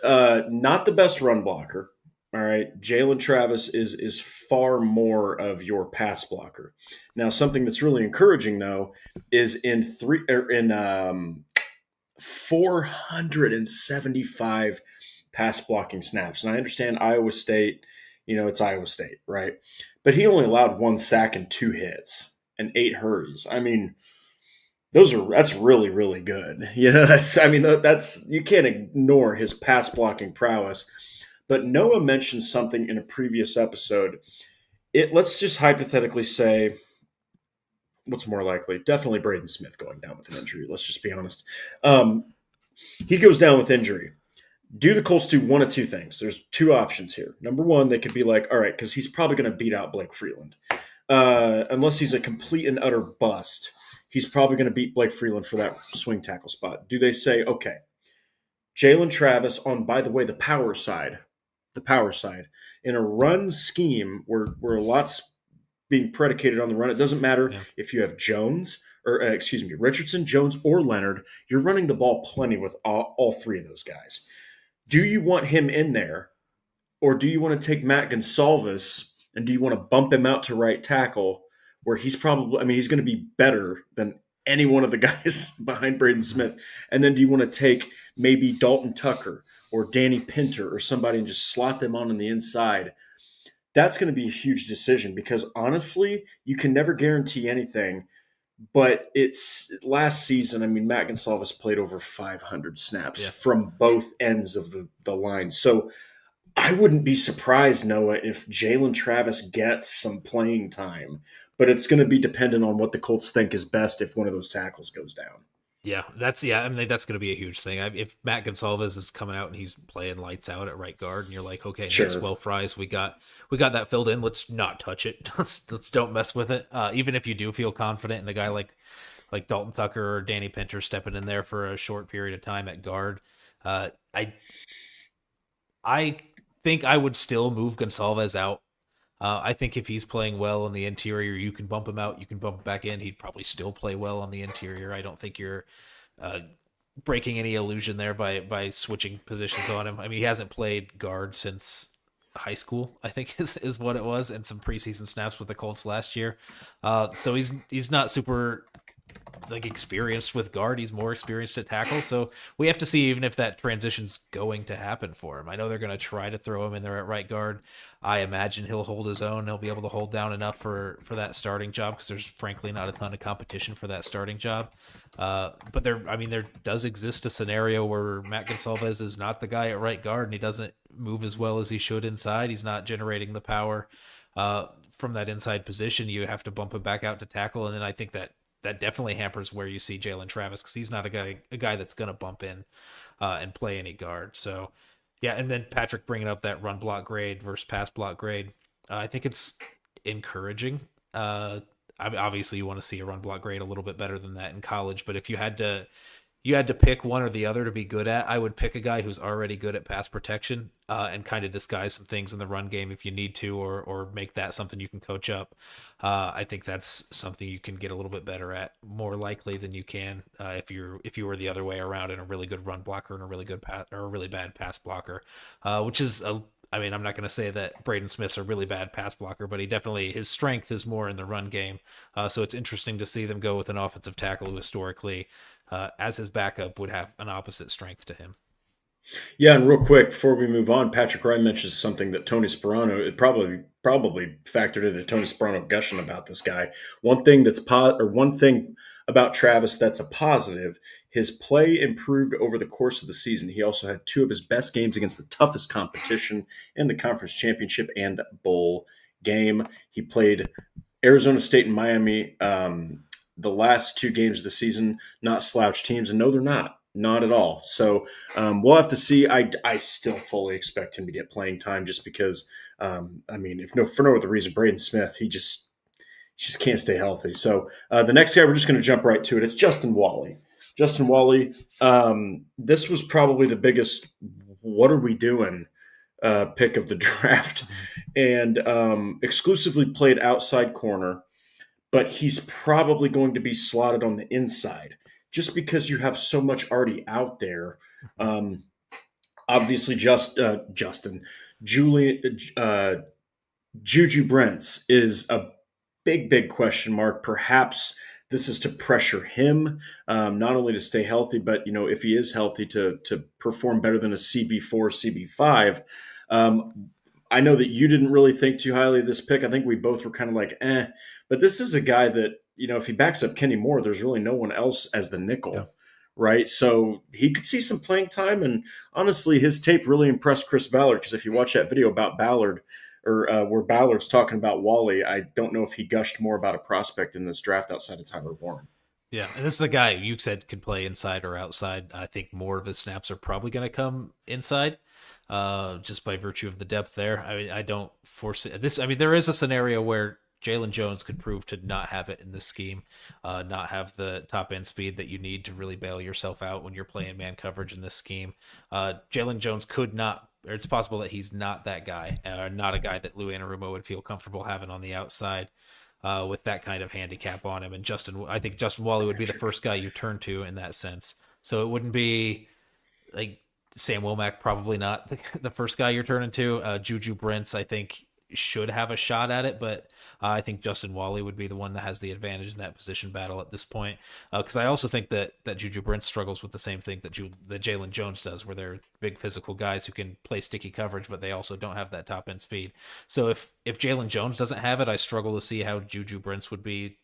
Not the best run blocker. All right, Jalen Travis is far more of your pass blocker. Now, something that's really encouraging though is in 475 pass blocking snaps. And I understand Iowa State, it's Iowa State, right? But he only allowed 1 sack and 2 hits and 8 hurries. I mean, that's really, really good. That's you can't ignore his pass blocking prowess. But Noah mentioned something in a previous episode. Let's just hypothetically say what's more likely? Definitely Braden Smith going down with an injury. Let's just be honest. He goes down with injury. Do the Colts do one of two things? There's two options here. Number one, they could be like, all right, because he's probably going to beat out Blake Freeland. Unless he's a complete and utter bust, he's probably going to beat Blake Freeland for that swing tackle spot. Do they say, okay, Jalen Travis on, by the way, the power side, in a run scheme where a lot's being predicated on the run, it doesn't matter if you have Richardson, Jones, or Leonard, you're running the ball plenty with all three of those guys. Do you want him in there, or do you want to take Matt Gonsalves and do you want to bump him out to right tackle where he's going to be better than any one of the guys behind Braden Smith? And then do you want to take maybe Dalton Tucker or Danny Pinter or somebody and just slot them on the inside? That's going to be a huge decision because honestly, you can never guarantee anything. But it's last season. I mean, Matt Gonsalves played over 500 snaps from both ends of the line. So I wouldn't be surprised, Noah, if Jalen Travis gets some playing time. But it's going to be dependent on what the Colts think is best if one of those tackles goes down. That's going to be a huge thing. If Matt Gonsalves is coming out and he's playing lights out at right guard, and you're like, okay, Maxwell Fries, we got that filled in. Let's not touch it. Let's don't mess with it. Even if you do feel confident in a guy like Dalton Tucker or Danny Pinter stepping in there for a short period of time at guard, I think I would still move Gonsalves out. I think if he's playing well on the interior, you can bump him out. You can bump him back in. He'd probably still play well on the interior. I don't think you're breaking any illusion there by switching positions on him. I mean, he hasn't played guard since high school, I think is what it was, and some preseason snaps with the Colts last year. So he's not super like experienced with guard. He's more experienced at tackle. So we have to see even if that transition's going to happen for him. I know they're going to try to throw him in there at right guard. I imagine he'll hold his own. He'll be able to hold down enough for that starting job because there's frankly not a ton of competition for that starting job. But there does exist a scenario where Matt Gonsalves is not the guy at right guard and he doesn't move as well as he should inside. He's not generating the power from that inside position. You have to bump him back out to tackle, and then I think that definitely hampers where you see Jalen Travis because he's not a guy that's going to bump in and play any guard. So, yeah, and then Patrick bringing up that run block grade versus pass block grade, I think it's encouraging. Obviously, you want to see a run block grade a little bit better than that in college, but if you had to pick one or the other to be good at, I would pick a guy who's already good at pass protection and kind of disguise some things in the run game if you need to, or make that something you can coach up. I think that's something you can get a little bit better at, more likely than you can if you were the other way around and a really good run blocker and a really good or a really bad pass blocker, which is I mean, I'm not going to say that Braden Smith's a really bad pass blocker, but his strength is more in the run game. So it's interesting to see them go with an offensive tackle who historically, as his backup, would have an opposite strength to him. Yeah, and real quick before we move on, Patrick Ryan mentions something that Tony Sperano it probably factored into Tony Sperano gushing about this guy. One thing about Travis that's a positive, his play improved over the course of the season. He also had two of his best games against the toughest competition in the conference championship and bowl game. He played Arizona State and Miami the last two games of the season, not slouch teams, and no, they're not. Not at all. So we'll have to see. I still fully expect him to get playing time just because, for no other reason, Braden Smith, he just can't stay healthy. So the next guy, we're just going to jump right to it. It's Justin Wally. Justin Wally, this was probably the biggest what are we doing pick of the draft, and exclusively played outside corner, but he's probably going to be slotted on the inside just because you have so much already out there. Obviously, Juju Brents is a big question mark. Perhaps this is to pressure him, not only to stay healthy, but if he is healthy, to perform better than a CB4, CB5. I know that you didn't really think too highly of this pick. I think we both were kind of like, but this is a guy that, if he backs up Kenny Moore, there's really no one else as the nickel, yeah. Right? So he could see some playing time. And honestly, his tape really impressed Chris Ballard, because if you watch that video about Ballard, or where Ballard's talking about Wally, I don't know if he gushed more about a prospect in this draft outside of Tyler Warren. Yeah, and this is a guy you said could play inside or outside. I think more of his snaps are probably going to come inside. Just by virtue of the depth there. I mean, I don't foresee this. I mean, there is a scenario where Jalen Jones could prove to not have it in this scheme, not have the top end speed that you need to really bail yourself out when you're playing man coverage in this scheme. Jalen Jones could not, or it's possible that he's not that guy, not a guy that Lou Anarumo would feel comfortable having on the outside with that kind of handicap on him. And I think Justin Wally would be the first guy you turn to in that sense. So it wouldn't be like Sam Womack, probably not the first guy you're turning to. Juju Brents, I think, should have a shot at it, but I think Justin Wally would be the one that has the advantage in that position battle at this point. Because I also think that Juju Brents struggles with the same thing that Jalen Jones does, where they're big physical guys who can play sticky coverage, but they also don't have that top end speed. So if Jalen Jones doesn't have it, I struggle to see how Juju Brents would be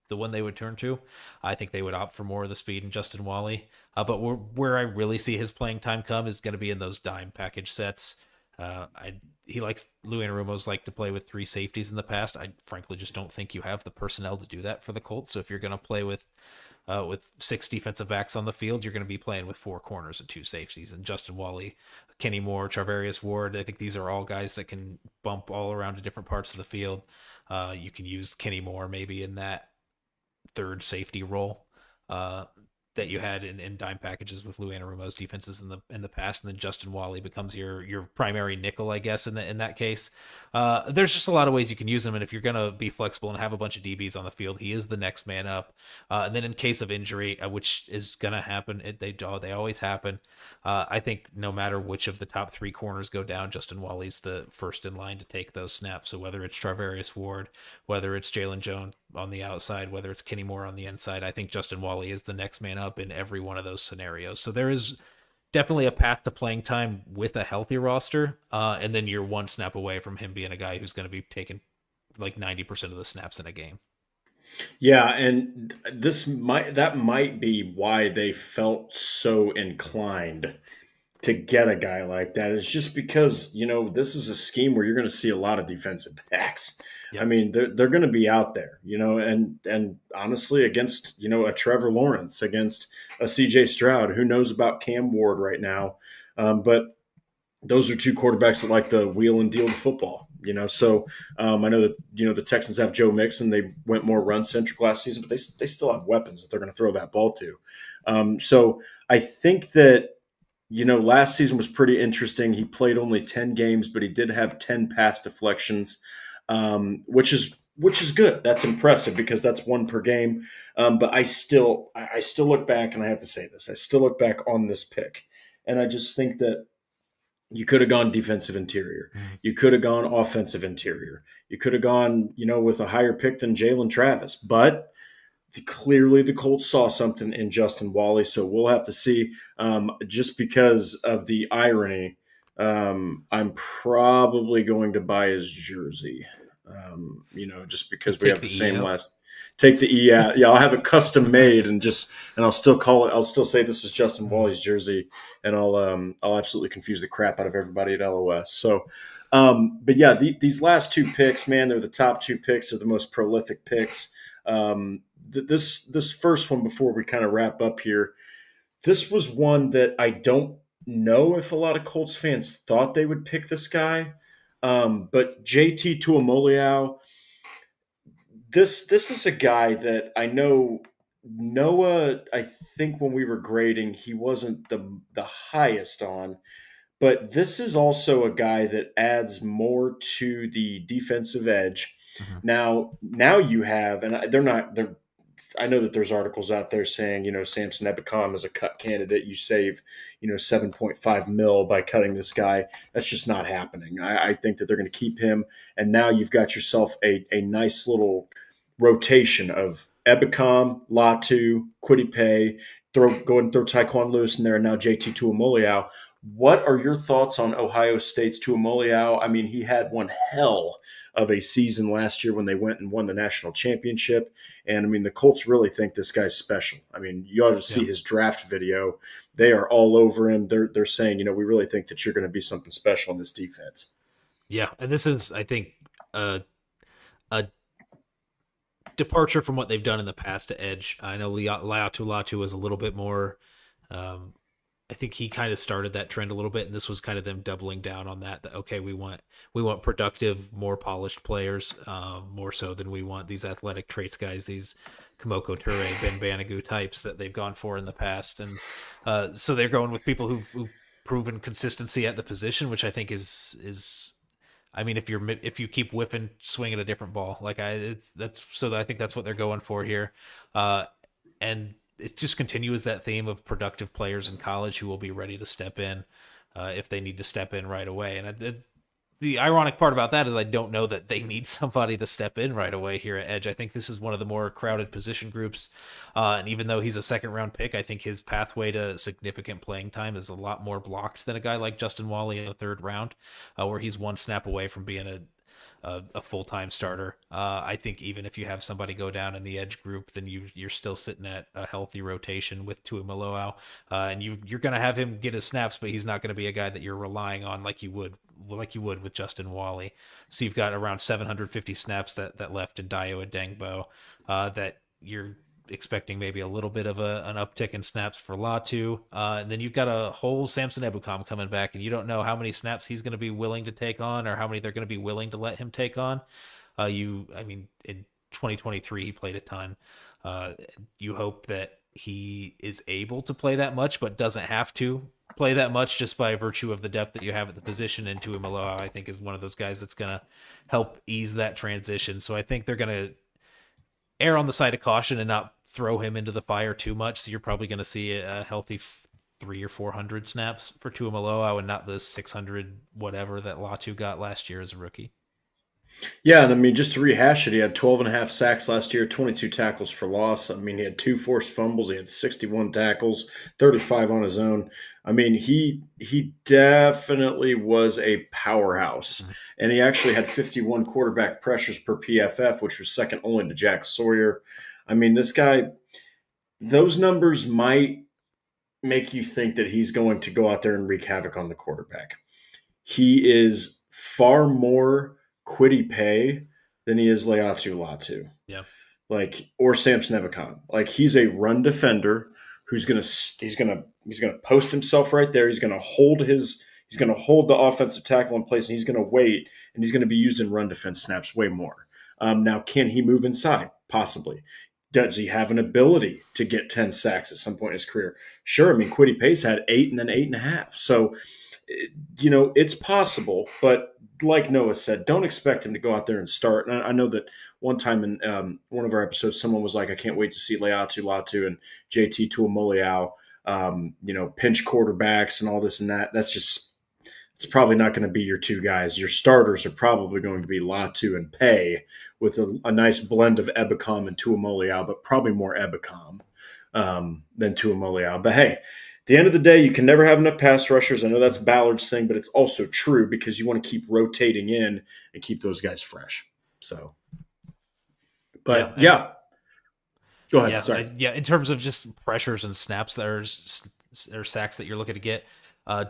the one they would turn to. I think they would opt for more of the speed in Justin Wally. But where I really see his playing time come is going to be in those dime package sets. Lou Anarumo's like to play with three safeties in the past. I frankly just don't think you have the personnel to do that for the Colts. So if you're going to play with six defensive backs on the field, you're going to be playing with four corners and two safeties. And Justin Wally, Kenny Moore, Charvarius Ward, I think these are all guys that can bump all around to different parts of the field. You can use Kenny Moore maybe in that third safety role. that you had in dime packages with Lou Anarumo's defenses in the past, and then Justin Wally becomes your primary nickel, I guess, in that case. There's just a lot of ways you can use him, and if you're gonna be flexible and have a bunch of DBs on the field, he is the next man up. And then in case of injury, which is gonna happen, they always happen. I think no matter which of the top three corners go down, Justin Wally's the first in line to take those snaps. So whether it's Charvarius Ward, whether it's Jalen Jones on the outside, whether it's Kenny Moore on the inside, I think Justin Wally is the next man up in every one of those scenarios. So there is definitely a path to playing time with a healthy roster, and then you're one snap away from him being a guy who's going to be taking like 90% of the snaps in a game. Yeah, and that might be why they felt so inclined to get a guy like that. It's just because, this is a scheme where you're going to see a lot of defensive backs. Yep. I mean, they're going to be out there, and honestly, against, a Trevor Lawrence, against a CJ Stroud, who knows about Cam Ward right now. But those are two quarterbacks that like to wheel and deal the football, So I know that, the Texans have Joe Mixon. They went more run-centric last season, but they still have weapons that they're going to throw that ball to. So I think that, last season was pretty interesting. He played only 10 games, but he did have 10 pass deflections, which is good. That's impressive because that's one per game. But I still look back, and I have to say this. I still look back on this pick, and I just think that you could have gone defensive interior. You could have gone offensive interior. You could have gone, with a higher pick than Jalen Travis. But clearly the Colts saw something in Justin Wally, so we'll have to see. Just because of the irony, I'm probably going to buy his jersey. Just because we have the same last. Take the E out. Yeah, I'll have it custom made and I'll still say this is Justin Wally's jersey, and I'll absolutely confuse the crap out of everybody at LOS. So, but yeah, these last two picks, man, they're the top two picks. They're the most prolific picks. This first one, before we kind of wrap up here, this was one that I don't know if a lot of Colts fans thought they would pick this guy, but JT Tuimoloau. This is a guy that I know Noah, I think when we were grading, he wasn't the highest on, but this is also a guy that adds more to the defensive edge. Mm-hmm. Now you have, and I know that there's articles out there saying, Samson Ebukam is a cut candidate. You save, 7.5 mil by cutting this guy. That's just not happening. I think that they're going to keep him. And now you've got yourself a nice little rotation of Ebukam, Latu, Quiddy go ahead and throw Tyquan Lewis in there, and now JT Tuimoloau. What are your thoughts on Ohio State's Tuimoloau? I mean, he had one hell of a season last year when they went and won the national championship. And I mean, the Colts really think this guy's special. I mean, you ought to see his draft video. They are all over him. They're saying, we really think that you're going to be something special in this defense. Yeah. And this is, I think, a departure from what they've done in the past to edge. I know Latu was a little bit more, I think he kind of started that trend a little bit, and this was kind of them doubling down on that okay, we want productive, more polished players, more so than we want these athletic traits guys, these Kamoko Toure, Ben Banogu types that they've gone for in the past. And so they're going with people who've proven consistency at the position, which I think is I mean, if you keep whiffing, swinging a different ball, I think that's what they're going for here, and it just continues that theme of productive players in college who will be ready to step in if they need to step in right away. And the ironic part about that is I don't know that they need somebody to step in right away here at edge. I think this is one of the more crowded position groups. And even though he's a second-round pick, I think his pathway to significant playing time is a lot more blocked than a guy like Justin Wally in the third round, where he's one snap away from being a full-time starter. I think even if you have somebody go down in the edge group, then you're still sitting at a healthy rotation with Tuimoloau, and you're going to have him get his snaps, but he's not going to be a guy that you're relying on like you would with Justin Wally. So you've got around 750 snaps that left in Dayo Adengbo, that you're expecting maybe a little bit of an uptick in snaps for Latu. And then you've got a whole Samson Ebukam coming back, and you don't know how many snaps he's going to be willing to take on or how many they're going to be willing to let him take on. In 2023, he played a ton. You hope that he is able to play that much, but doesn't have to play that much just by virtue of the depth that you have at the position. And Tuimoloau, I think, is one of those guys that's going to help ease that transition. So I think they're going to err on the side of caution and not throw him into the fire too much. So you're probably going to see a healthy 300 or 400 snaps for Tuimoloau and not the 600 whatever that Latu got last year as a rookie. Yeah, and I mean, just to rehash it, he had 12 and a half sacks last year, 22 tackles for loss. I mean, he had 2 forced fumbles. He had 61 tackles, 35 on his own. I mean, he definitely was a powerhouse. And he actually had 51 quarterback pressures per PFF, which was second only to Jack Sawyer. I mean, this guy, those numbers might make you think that he's going to go out there and wreak havoc on the quarterback. He is far more Kwity Paye than he is Latu. Yeah. Or Samson Ebukam. Like, he's a run defender who's gonna post himself right there. He's gonna hold the offensive tackle in place, and he's gonna wait, and he's gonna be used in run defense snaps way more. Now, can he move inside? Possibly. Does he have an ability to get 10 sacks at some point in his career? Sure. I mean, Kwity Paye's had 8 and then 8.5. So, it's possible, but like Noah said, don't expect him to go out there and start. And I know that one time in one of our episodes, someone was like, I can't wait to see Latu and JT Tuimoloau, pinch quarterbacks and all this and that. It's probably not going to be your two guys. Your starters are probably going to be Latu and Paye with a nice blend of Ebukam and Tuimoloau, but probably more Ebukam than Tuimoloau. But hey, at the end of the day, you can never have enough pass rushers. I know that's Ballard's thing, but it's also true because you want to keep rotating in and keep those guys fresh. So, but yeah. Go ahead. Yeah, Sorry. in terms of just pressures and snaps or sacks that you're looking to get,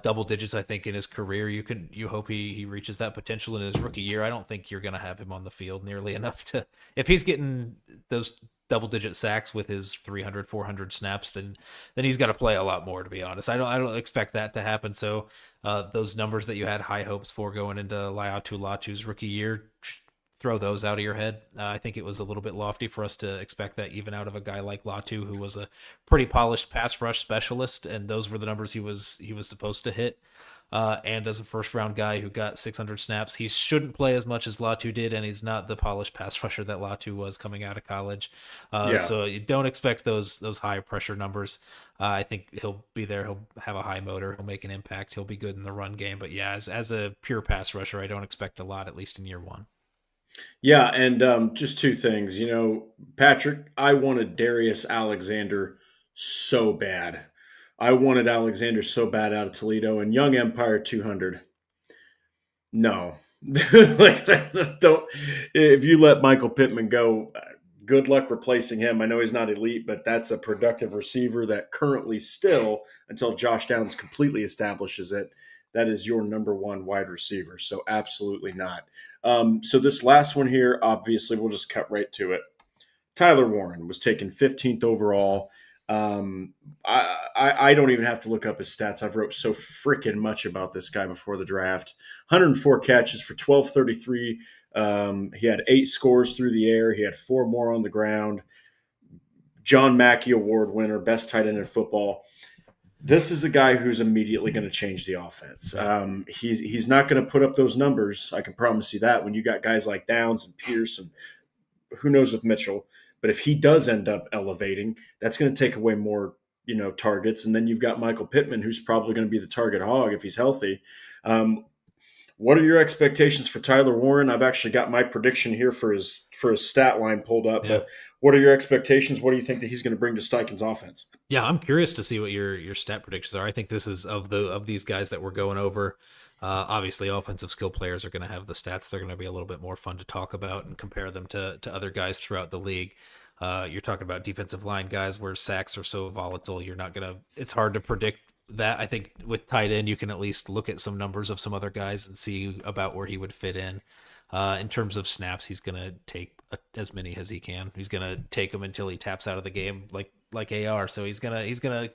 double digits, I think, in his career, you hope he reaches that potential in his rookie year. I don't think you're going to have him on the field nearly enough to, if he's getting those double-digit sacks with his 300, 400 snaps, then he's got to play a lot more, to be honest. I don't expect that to happen. So those numbers that you had high hopes for going into Latu's rookie year, throw those out of your head. I think it was a little bit lofty for us to expect that even out of a guy like Latu, who was a pretty polished pass rush specialist, and those were the numbers he was supposed to hit. And as a first-round guy who got 600 snaps, he shouldn't play as much as Latu did, and he's not the polished pass rusher that Latu was coming out of college. So you don't expect those high-pressure numbers. I think he'll be there. He'll have a high motor. He'll make an impact. He'll be good in the run game. But yeah, as a pure pass rusher, I don't expect a lot, at least in year one. Yeah, and just two things. Patrick, I wanted Darius Alexander so bad. I wanted Alexander so bad out of Toledo, and Young Empire 200. No. Don't. If you let Michael Pittman go, good luck replacing him. I know he's not elite, but that's a productive receiver that currently still, until Josh Downs completely establishes it, that is your number one wide receiver. So absolutely not. So this last one here, obviously, we'll just cut right to it. Tyler Warren was taken 15th overall. I don't even have to look up his stats. I've wrote so freaking much about this guy before the draft. 104 catches for 1233. He had 8 scores through the air. He had 4 more on the ground. John Mackey Award winner, best tight end in football. This is a guy who's immediately going to change the offense. He's not going to put up those numbers. I can promise you that when you got guys like Downs and Pierce and who knows with Mitchell. But if he does end up elevating, that's going to take away more, targets. And then you've got Michael Pittman, who's probably going to be the target hog if he's healthy. What are your expectations for Tyler Warren? I've actually got my prediction here for his stat line pulled up. Yeah. But what are your expectations? What do you think that he's going to bring to Steichen's offense? Yeah, I'm curious to see what your stat predictions are. I think this is of these guys that we're going over. Obviously, offensive skill players are going to have the stats. They're going to be a little bit more fun to talk about and compare them to other guys throughout the league. You're talking about defensive line guys where sacks are so volatile. It's hard to predict that. I think with tight end, you can at least look at some numbers of some other guys and see about where he would fit in. In terms of snaps, he's going to take as many as he can. He's going to take them until he taps out of the game, like AR. So he's gonna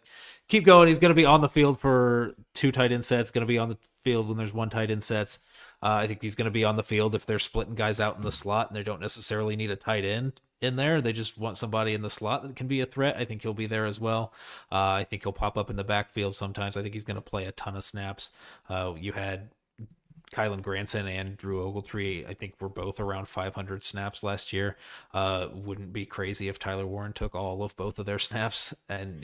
keep going. He's gonna be on the field for 2 tight end sets. Going to be on the field when there's 1 tight end sets. I think he's going to be on the field if they're splitting guys out in the slot and they don't necessarily need a tight end. in there. They just want somebody in the slot that can be a threat. I think he'll be there as well. I think he'll pop up in the backfield sometimes. I think he's going to play a ton of snaps. You had Kylan Granson and Drew Ogletree, I think, were both around 500 snaps last year. Wouldn't be crazy if Tyler Warren took all of both of their snaps and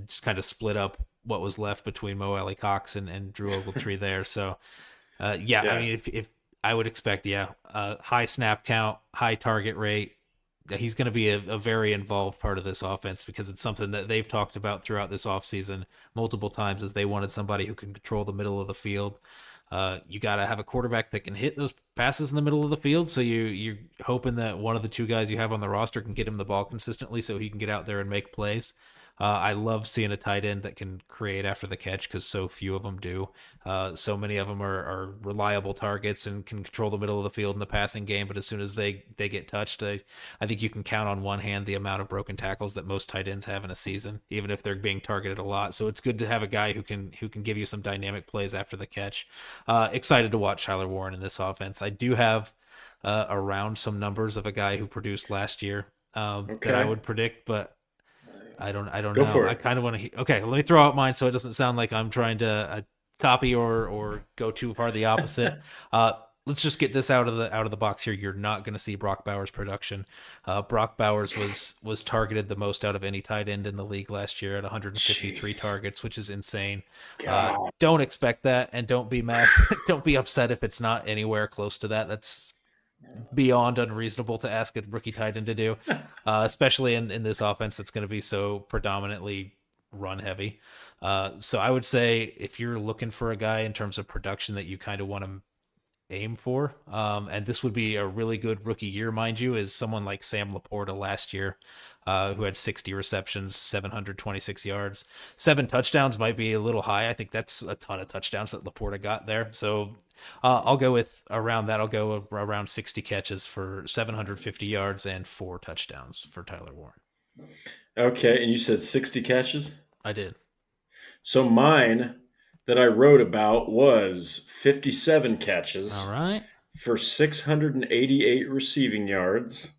just kind of split up what was left between Mo Alley Cox and Drew Ogletree there. So, yeah, I mean, if I would expect, high snap count, high target rate. He's going to be a very involved part of this offense because it's something that they've talked about throughout this offseason multiple times, as they wanted somebody who can control the middle of the field. You got to have a quarterback that can hit those passes in the middle of the field. So you're hoping that one of the two guys you have on the roster can get him the ball consistently so he can get out there and make plays. I love seeing a tight end that can create after the catch because so few of them do. So many of them are reliable targets and can control the middle of the field in the passing game. But as soon as they get touched, I think you can count on one hand the amount of broken tackles that most tight ends have in a season, even if they're being targeted a lot. So it's good to have a guy who can give you some dynamic plays after the catch. Excited to watch Tyler Warren in this offense. I do have around some numbers of a guy who produced last year that I would predict, but I don't Go know. for it. I kind of want to. Okay, let me throw out mine so it doesn't sound like I'm trying to copy or go too far the opposite. Let's just get this out of the box here. You're not going to see Brock Bowers' production. Brock Bowers was targeted the most out of any tight end in the league last year at 153 targets, which is insane. Don't expect that, and don't be mad. Don't be upset if it's not anywhere close to that. That's beyond unreasonable to ask a rookie tight end to do, especially in this offense that's going to be so predominantly run heavy. So I would say if you're looking for a guy in terms of production that you kind of want to aim for, and this would be a really good rookie year, mind you, is someone like Sam Laporta last year, who had 60 receptions, 726 yards, 7 touchdowns. Might be a little high. I think that's a ton of touchdowns that Laporta got there. So I'll go with around that. I'll go around 60 catches for 750 yards and 4 touchdowns for Tyler Warren. Okay, and you said 60 catches? I did. So mine that I wrote about was 57 catches. All right. For 688 receiving yards,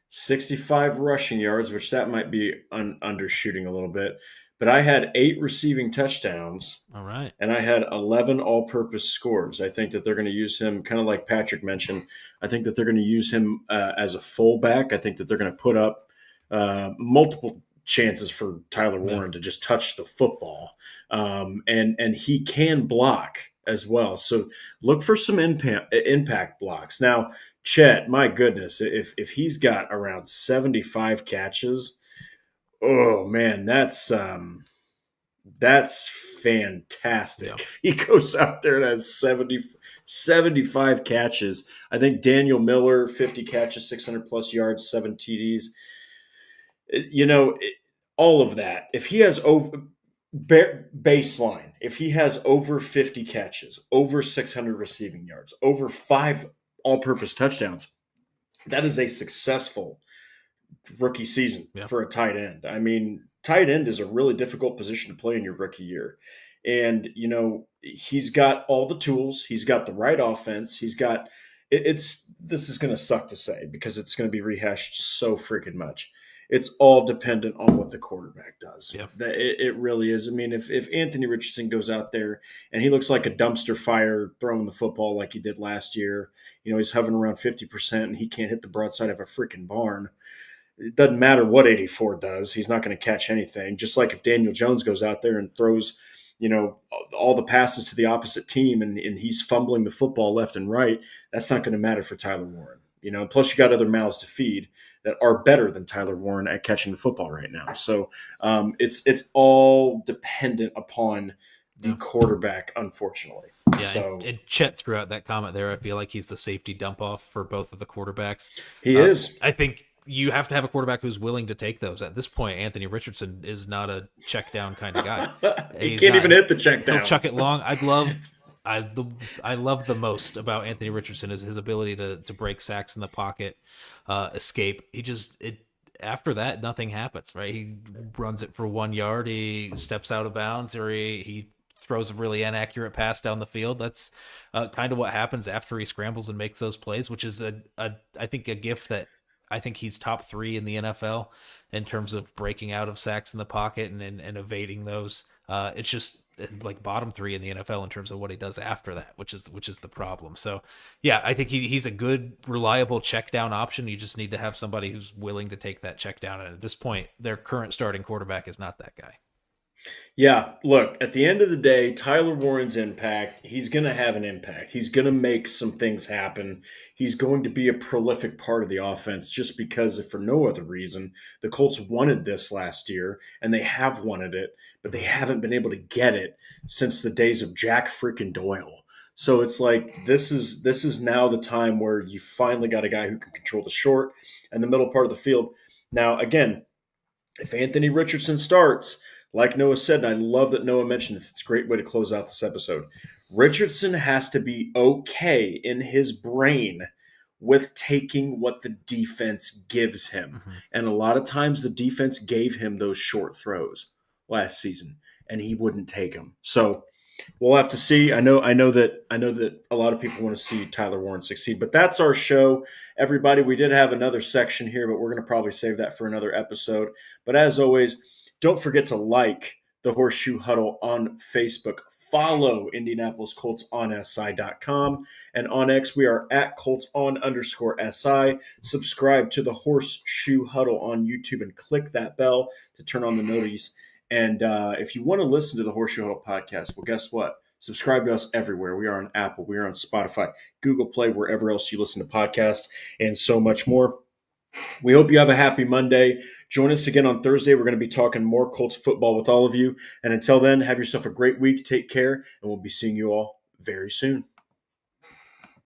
65 rushing yards, which that might be undershooting a little bit. But I had 8 receiving touchdowns. All right. And I had 11 all-purpose scores. I think that they're going to use him, kind of like Patrick mentioned. I think that they're going to use him as a fullback. I think that they're going to put up multiple chances for Tyler Warren to just touch the football. And he can block as well. So look for some impact blocks. Now, Chet, my goodness, if he's got around 75 catches, oh man, that's fantastic. Yeah. He goes out there and has 75 catches. I think Daniel Miller, 50 catches, 600 plus yards, 7 TDs. All of that. If he has baseline, if he has over 50 catches, over 600 receiving yards, over 5 all-purpose touchdowns, that is a successful rookie season for a tight end. I mean, tight end is a really difficult position to play in your rookie year. And, he's got all the tools. He's got the right offense. He's got this is going to suck to say because it's going to be rehashed so freaking much. It's all dependent on what the quarterback does. Yep. It really is. I mean, if Anthony Richardson goes out there and he looks like a dumpster fire throwing the football like he did last year, he's hovering around 50% and he can't hit the broadside of a freaking barn. It doesn't matter what 84 does. He's not going to catch anything. Just like if Daniel Jones goes out there and throws, all the passes to the opposite team and he's fumbling the football left and right, that's not going to matter for Tyler Warren. Plus you got other mouths to feed that are better than Tyler Warren at catching the football right now. So it's all dependent upon the quarterback, unfortunately. Yeah, so, and Chet threw out that comment there. I feel like he's the safety dump off for both of the quarterbacks. He is. I think you have to have a quarterback who's willing to take those. At this point, Anthony Richardson is not a check down kind of guy. He can't even hit the check down. He'll chuck it long. I love the most about Anthony Richardson is his ability to break sacks in the pocket, escape. After that, nothing happens, right? He runs it for 1 yard, he steps out of bounds, or he throws a really inaccurate pass down the field. That's kind of what happens after he scrambles and makes those plays, which is I think a gift that I think he's top 3 in the NFL in terms of breaking out of sacks in the pocket and evading those. It's just like bottom 3 in the NFL in terms of what he does after that, which is the problem. So yeah, I think he's a good, reliable check down option. You just need to have somebody who's willing to take that check down. And at this point, their current starting quarterback is not that guy. Yeah, look, at the end of the day, Tyler Warren's impact, he's going to have an impact. He's going to make some things happen. He's going to be a prolific part of the offense just because, if for no other reason, the Colts wanted this last year, and they have wanted it, but they haven't been able to get it since the days of Jack freaking Doyle. So it's like this is now the time where you finally got a guy who can control the short and the middle part of the field. Now, again, if Anthony Richardson starts, like Noah said, and I love that Noah mentioned this, it's a great way to close out this episode. Richardson has to be okay in his brain with taking what the defense gives him. Mm-hmm. And a lot of times the defense gave him those short throws last season, and he wouldn't take them. So we'll have to see. I know that a lot of people want to see Tyler Warren succeed, but that's our show. Everybody, we did have another section here, but we're going to probably save that for another episode. But as always, don't forget to like the Horseshoe Huddle on Facebook. Follow Indianapolis Colts on SI.com. And on X, we are at Colts_SI. Subscribe to the Horseshoe Huddle on YouTube and click that bell to turn on the notice. And if you want to listen to the Horseshoe Huddle podcast, well, guess what? Subscribe to us everywhere. We are on Apple. We are on Spotify, Google Play, wherever else you listen to podcasts, and so much more. We hope you have a happy Monday. Join us again on Thursday. We're going to be talking more Colts football with all of you. And until then, have yourself a great week. Take care, and we'll be seeing you all very soon.